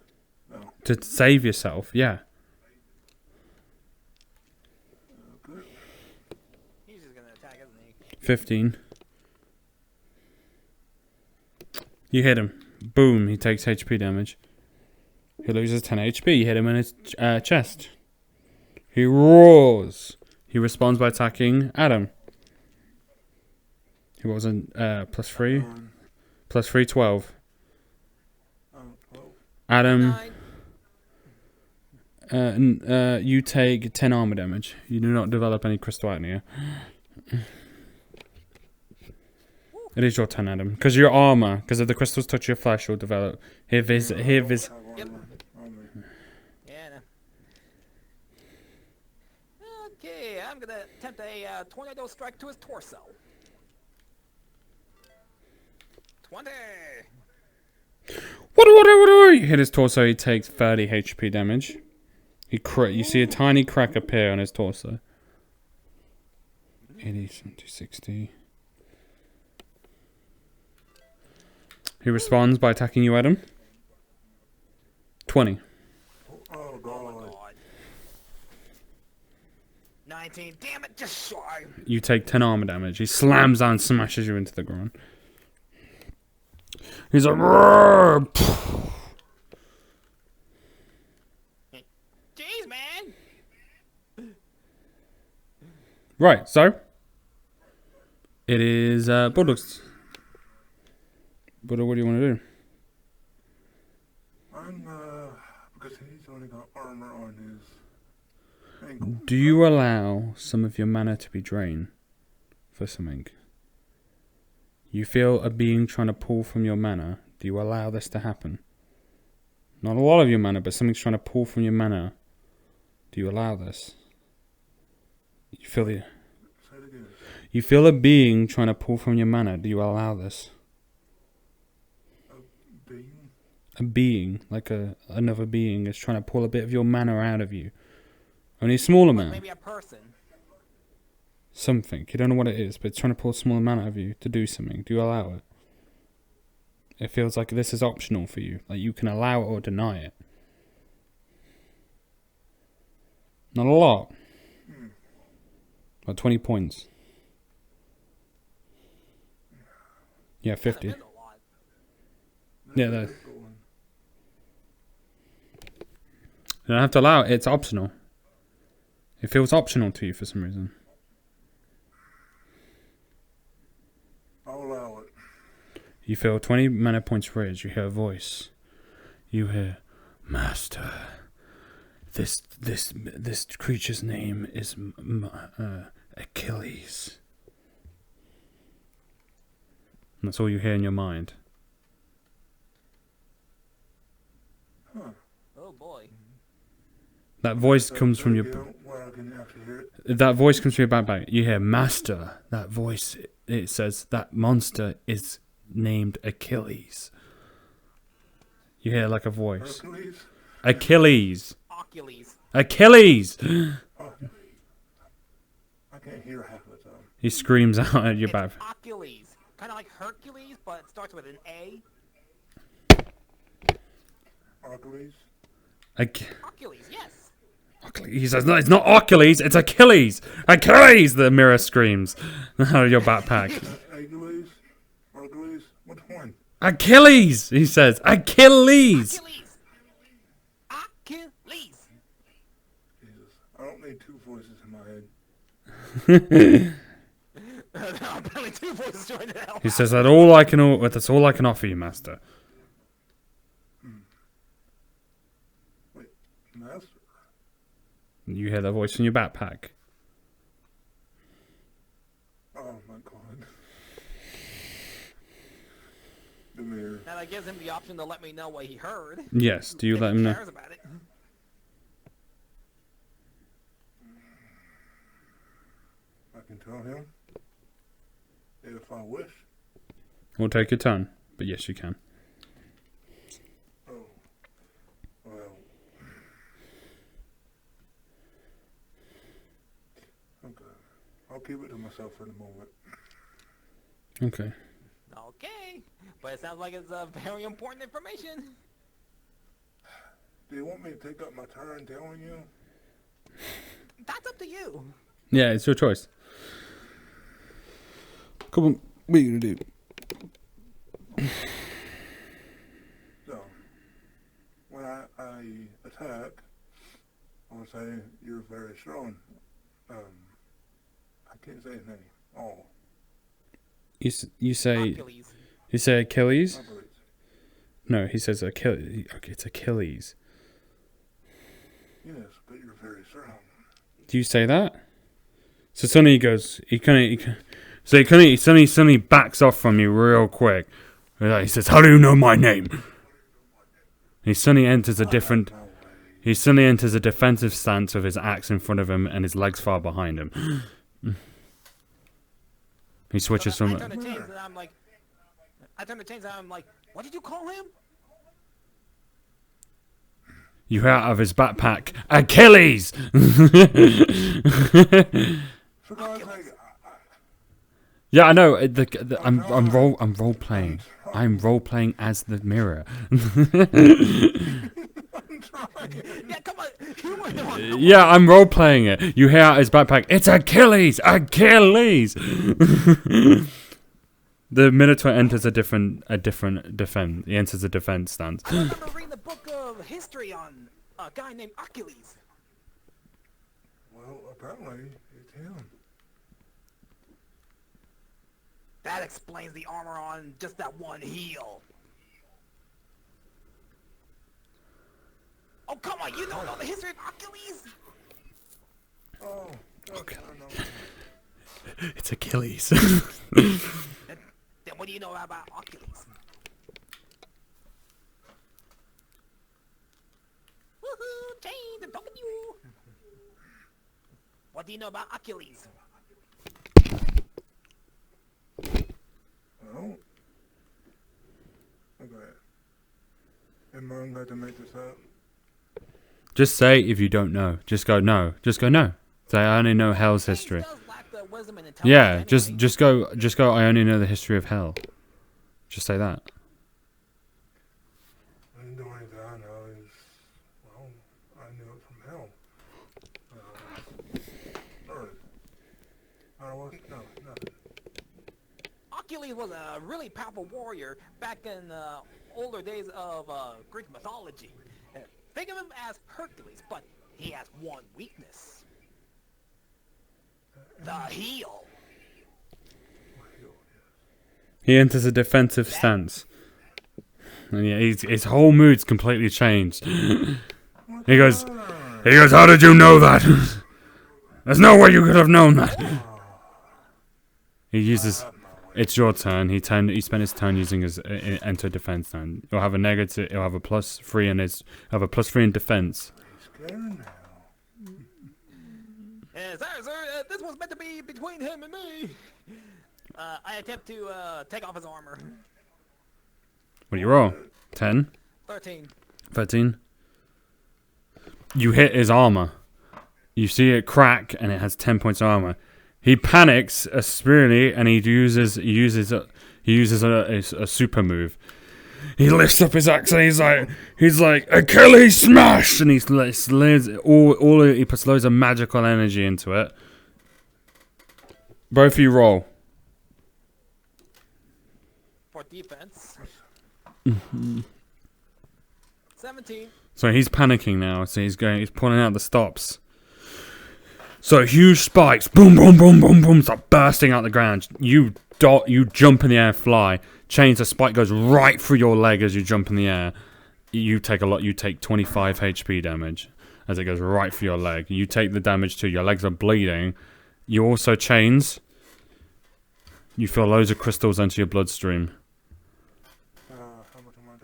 A: No.
B: To save yourself, yeah.
A: Good.
C: He's just gonna attack, isn't he?
B: 15. You hit him. Boom, he takes HP damage. He loses 10 HP. You hit him in his chest. He roars. He responds by attacking Adam. He wasn't +3. +3, 12.
A: Oh, 12.
B: Adam,
C: 9.
B: You take 10 armor damage. You do not develop any crystal agnia. It is your turn, Adam. Because your armor, because if the crystals touch your flesh, you'll develop. Here, Viz.
C: Yep. Yeah. No. Okay, I'm gonna attempt a tornado strike to his torso. 20.
B: What? You hit his torso. He takes 30 HP damage. You see a tiny crack appear on his torso. 80, 70, 60. He responds by attacking you, Adam. 20.
A: Oh, God.
C: 19. Damn it, just shy.
B: You take 10 armor damage. He slams down and smashes you into the ground. He's like, "Roar!"
C: Jeez, man.
B: Right, so it is Bulldog's. Bulldog, what do you want to do?
A: Because he's only got armor on his ankle.
B: Do you allow some of your mana to be drained for something? You feel a being trying to pull from your mana. Do you allow this to happen? Not a lot of your mana, but something's trying to pull from your mana. Do you allow this? You feel the...
A: Say it again.
B: You feel a being trying to pull from your mana. Do you allow this?
A: Being?
B: A being, like another being, is trying to pull a bit of your mana out of you. Only a small amount.
C: Maybe a person.
B: Something. You don't know what it is, but it's trying to pull a small amount out of you to do something. Do you allow it? It feels like this is optional for you. Like you can allow it or deny it. Not a lot. About 20 points. Yeah, 50.
C: That's a lot.
B: Yeah, that. You don't have to allow it. It's optional. It feels optional to you for some reason.
A: I'll allow it.
B: You feel 20 mana points raised. You hear a voice. You hear, "Master, this creature's name is Achilles." And that's all you hear in your mind.
A: Huh.
C: Oh boy.
B: That voice comes from your...
A: Where I can actually hear it.
B: That voice comes from your backpack. You hear, "Master." That voice, it says, "That monster is named Achilles." You hear like a voice.
A: Hercules?
B: Achilles.
C: Oculus.
B: Achilles!
A: Oh. I can't hear half of the time.
B: He screams out at your back.
C: Oculus. Kind of like Hercules, but it starts with an A.
A: Hercules?
C: Oculus, yes.
B: He says, "No, it's not Achilles, it's Achilles! Achilles!" The mirror screams out of your backpack.
A: Achilles? Hercules? Which one?
B: Achilles! He says, "Achilles!"
C: Achilles. Achilles.
A: Jesus. I don't need two voices in my head.
C: Apparently two voices joined it out.
B: He says, "That's all I can offer you, Master."
A: Wait, Master?
B: You hear that voice in your backpack.
A: Oh my God. The mirror.
C: Now that gives him the option to let me know what he heard.
B: Yes, do you
C: if
B: let
C: he
B: him know?
C: cares about it.
A: I can tell him if I wish.
B: We'll take your turn, but yes, you can.
A: Oh, well. Okay, I'll keep it to myself for the moment.
B: Okay.
C: Okay, but it sounds like it's very important information.
A: Do you want me to take up my turn telling you?
C: That's up to you.
B: Yeah, it's your choice. Come on, what are you gonna do?
A: So, when I attack, I want to say you're very strong. I can't say his name. Oh,
B: You say
C: Achilles.
B: you say Achilles?
A: Hercules.
B: No, he says Achilles. Okay, it's Achilles.
A: Yes, but you're very strong.
B: Do you say that? So suddenly he goes, suddenly backs off from you real quick. He says, "How do you know my name?" He suddenly enters a different.
A: No way.
B: He suddenly enters a defensive stance with his axe in front of him and his legs far behind him. He switches
C: So
B: from.
C: I turn to James and I'm like, what did you call him?
B: You hear out of his backpack, Achilles!
A: For God's sake,
B: Yeah, I know. I'm role playing. I'm role playing as the mirror.
C: Yeah, come on. Come on.
B: Yeah, I'm role playing it. You hear out his backpack. It's Achilles! Achilles! The Minotaur enters a different defense. He enters a defense stance.
C: I remember reading a book of history on a guy named Achilles.
A: well, apparently it's him.
C: That explains the armor on just that one heel. Oh, come on, you don't know the history of Achilles?
A: Oh, okay. I know.
B: It's Achilles.
C: Then what do you know about Achilles? Woohoo, James, I'm talking to you. What do you know about Achilles?
A: Well, okay. Am I going to make this up?
B: Just say if you don't know. Just go no. Just go no. Say I only know Hell's history.
C: James does lack the wisdom and
B: Yeah,
C: intelligence anyway.
B: just go. I only know the history of Hell. Just say that.
A: The only thing I know is, well, I knew it from hell. Earth. I was, no, nothing.
C: Achilles was a really powerful warrior back in the older days of Greek mythology. Think of him as Hercules, but he has one weakness. The heel.
B: He enters a defensive stance. And yeah, his whole mood's completely changed. He goes, how did you know that? There's no way you could have known that. He uses, it's your turn. He spent his turn using his enter defense turn. He'll have a negative, he'll have a +3 in his, have a +3 in defense.
A: Scared now.
C: Sir, this was meant to be between him and me. I attempt to take off his armor.
B: What do you roll? 10?
C: 13.
B: 13? You hit his armor. You see it crack, and it has 10 points of armor. He panics severely, and he uses a super move. He lifts up his axe, and he's like Achilles smash, and he puts loads of magical energy into it. Both of you roll.
C: For defense. 17.
B: So he's panicking now. So he's pulling out the stops. So huge spikes, boom, boom, boom, boom, boom, start bursting out the ground. You jump in the air, fly. Change, the spike goes right through your leg as you jump in the air. You take 25 HP damage as it goes right through your leg. You take the damage too. Your legs are bleeding. You also chains. You feel loads of crystals enter your bloodstream.
A: How much am I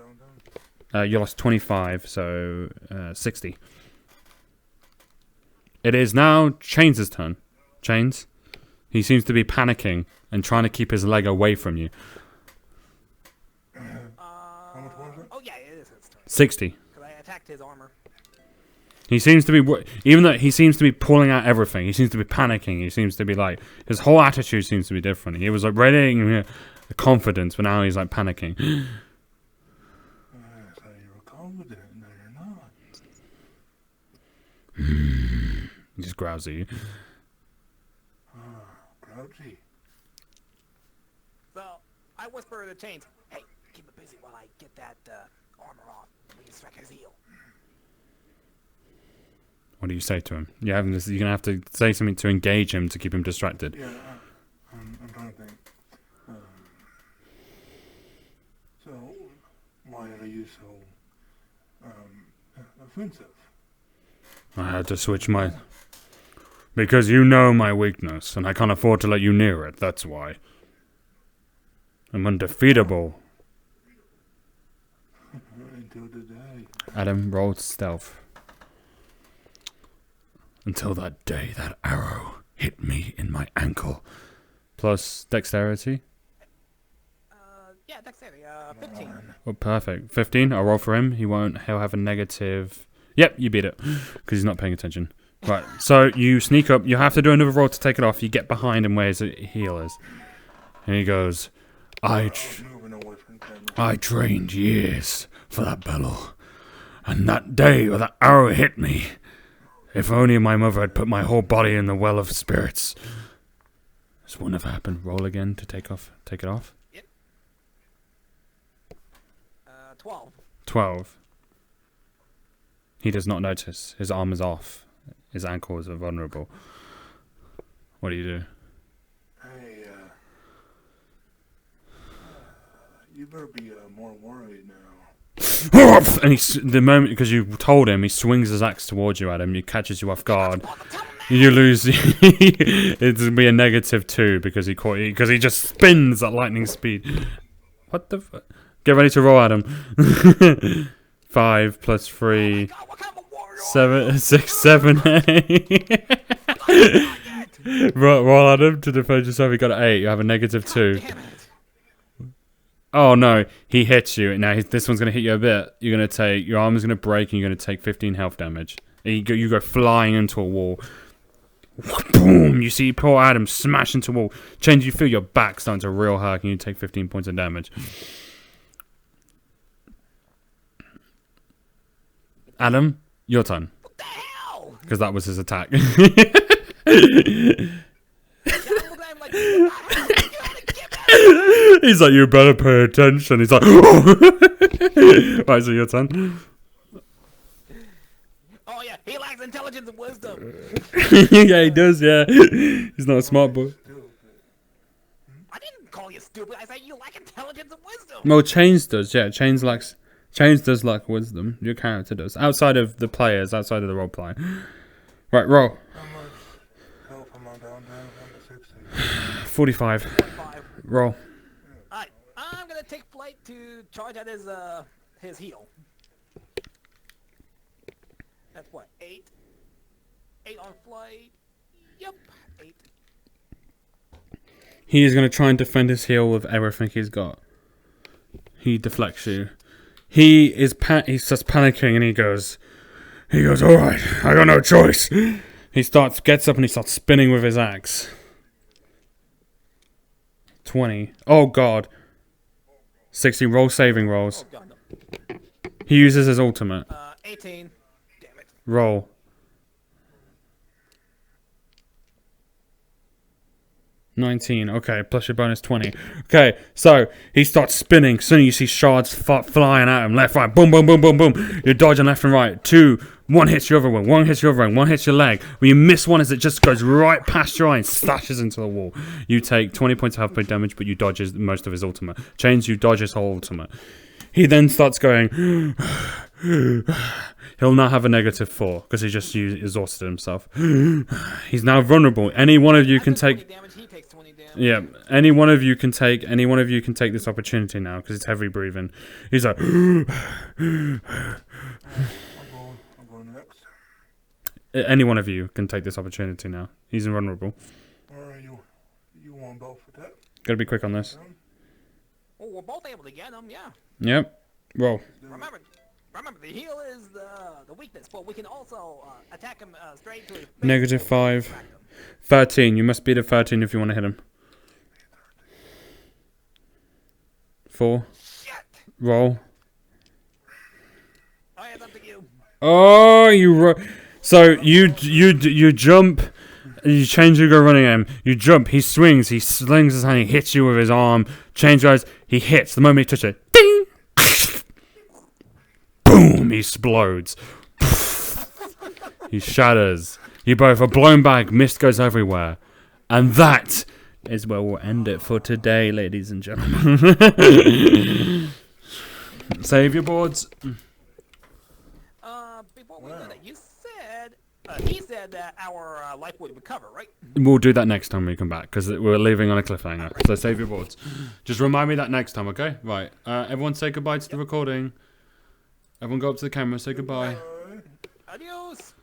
A: down?
B: You lost 25, so 60. It is now Chains' turn. Chains. He seems to be panicking and trying to keep his leg away from you.
A: How much was it?
C: Oh yeah, it is his turn.
B: 60.
C: Because I attacked his armor.
B: He seems to be, even though he seems to be pulling out everything, he seems to be panicking. He seems to be like, his whole attitude seems to be different. He was like radiating confidence, but now he's like panicking.
A: So you were confident, no you're not.
B: He just growls at you.
A: Grouchy.
C: So I whisper to Chains, "Hey, keep it busy while I get that armor off. We can strike his heel."
B: What do you say to him? You're going to have to say something to engage him to keep him distracted.
A: Yeah, I'm trying to think. So, why are you so offensive?
B: I had to switch my... Because you know my weakness, and I can't afford to let you near it, that's why. I'm undefeatable.
A: Until today.
B: Adam rolled stealth. Until that day that arrow hit me in my ankle. Plus dexterity.
C: Yeah, dexterity, 15.
B: Oh, perfect. 15. I'll roll for him. He'll have a negative. Yep, you beat it. Because he's not paying attention. Right, so you sneak up. You have to do another roll to take it off. You get behind him where his heel is. And he goes, I trained years for that battle. And that day where that arrow hit me, if only my mother had put my whole body in the well of spirits. This wouldn't have happened. Roll again to take it off.
C: Yep. 12.
B: 12. He does not notice. His arm is off. His ankles are vulnerable. What do you do?
A: Hey, you better be more worried now.
B: And the moment, because you told him, he swings his axe towards you, Adam. He catches you off guard. You lose. It'll be a -2 because he caught you. Because he just spins at lightning speed. What the fuck? Get ready to roll, Adam. 5 plus 3. 7, 6, 7, 8. Roll, Adam, to defend yourself. You got an 8. You have a -2. Oh no, he hits you. Now this one's gonna hit you a bit. You're gonna take your arm is gonna break, and you're gonna take 15 health damage. You go flying into a wall. Boom! You see poor Adam smash into a wall. Change. You feel your back starting to real hurt, and you take 15 points of damage. Adam, your turn.
C: What the hell?
B: Because that was his attack. He's like, you better pay attention. He's like, right, so your turn.
C: Oh yeah, he lacks intelligence and wisdom.
B: Yeah, he does, yeah. He's not a smart boy.
C: I didn't call you stupid, I said you lack intelligence and wisdom.
B: Well, Chains does, yeah. Chains does lack wisdom. Your character does. Outside of the players, outside of the role play. Right, roll.
A: How much health am I down to?
B: 45.
C: 5.
B: Roll.
C: Alright, I'm gonna take flight to charge at his heel. That's what, 8? 8 on flight. Yep, 8.
B: He is going to try and defend his heel with everything he's got. He deflects you. He starts panicking and he goes, alright, I got no choice. He gets up and he starts spinning with his axe. 20. Oh god. 60 roll saving rolls.
C: Oh, God, no.
B: He uses his ultimate.
C: 18. Damn it.
B: Roll. $19. Okay, plus your bonus 20. Okay, so he starts spinning. Soon you see shards flying at him. Left, right. Boom, boom, boom, boom, boom. You're dodging left and right. 2. 1 hits your other one. 1 hits your other one. 1 hits your leg. When you miss one, as it just goes right past your eye and slashes into the wall. You take 20 points of health point damage, but you dodge most of his ultimate. Chains, you dodge his whole ultimate. He then starts going. He'll now have a -4 because he just exhausted himself. He's now vulnerable. Any one of you can take.
C: Damage, he takes 20 damage.
B: Yeah, any one of you can take this opportunity now because it's heavy breathing. He's like.
A: I'm going next.
B: Any one of you can take this opportunity now. He's invulnerable.
A: Alright, you want both of that?
B: Gotta be quick on this.
C: Oh, we're both able to get him, yeah.
B: Yep. Roll.
C: Remember, the heel is the weakness, but we can also attack him straight to his face.
B: -5. 13. You must beat a 13 if you want to hit him. 4.
C: Shit!
B: Roll.
C: Oh, yeah, it's up to you.
B: Oh, so you jump. You change, you go running at him. You jump. He swings. He slings his hand. He hits you with his arm. Change goes. He hits. The moment he touches it, ding! Boom! He explodes. He shatters. You both are blown back. Mist goes everywhere. And that is where we'll end it for today, ladies and gentlemen. Save your boards.
C: Before we do that, you said He said that our life would recover, right?
B: We'll do that next time we come back, because we're leaving on a cliffhanger. So save your boards. Just remind me that next time, okay? Right. Everyone say goodbye to the recording. Everyone go up to the camera, say goodbye.
C: Adios.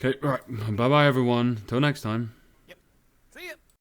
B: Okay, right. Bye-bye, everyone. Till next time.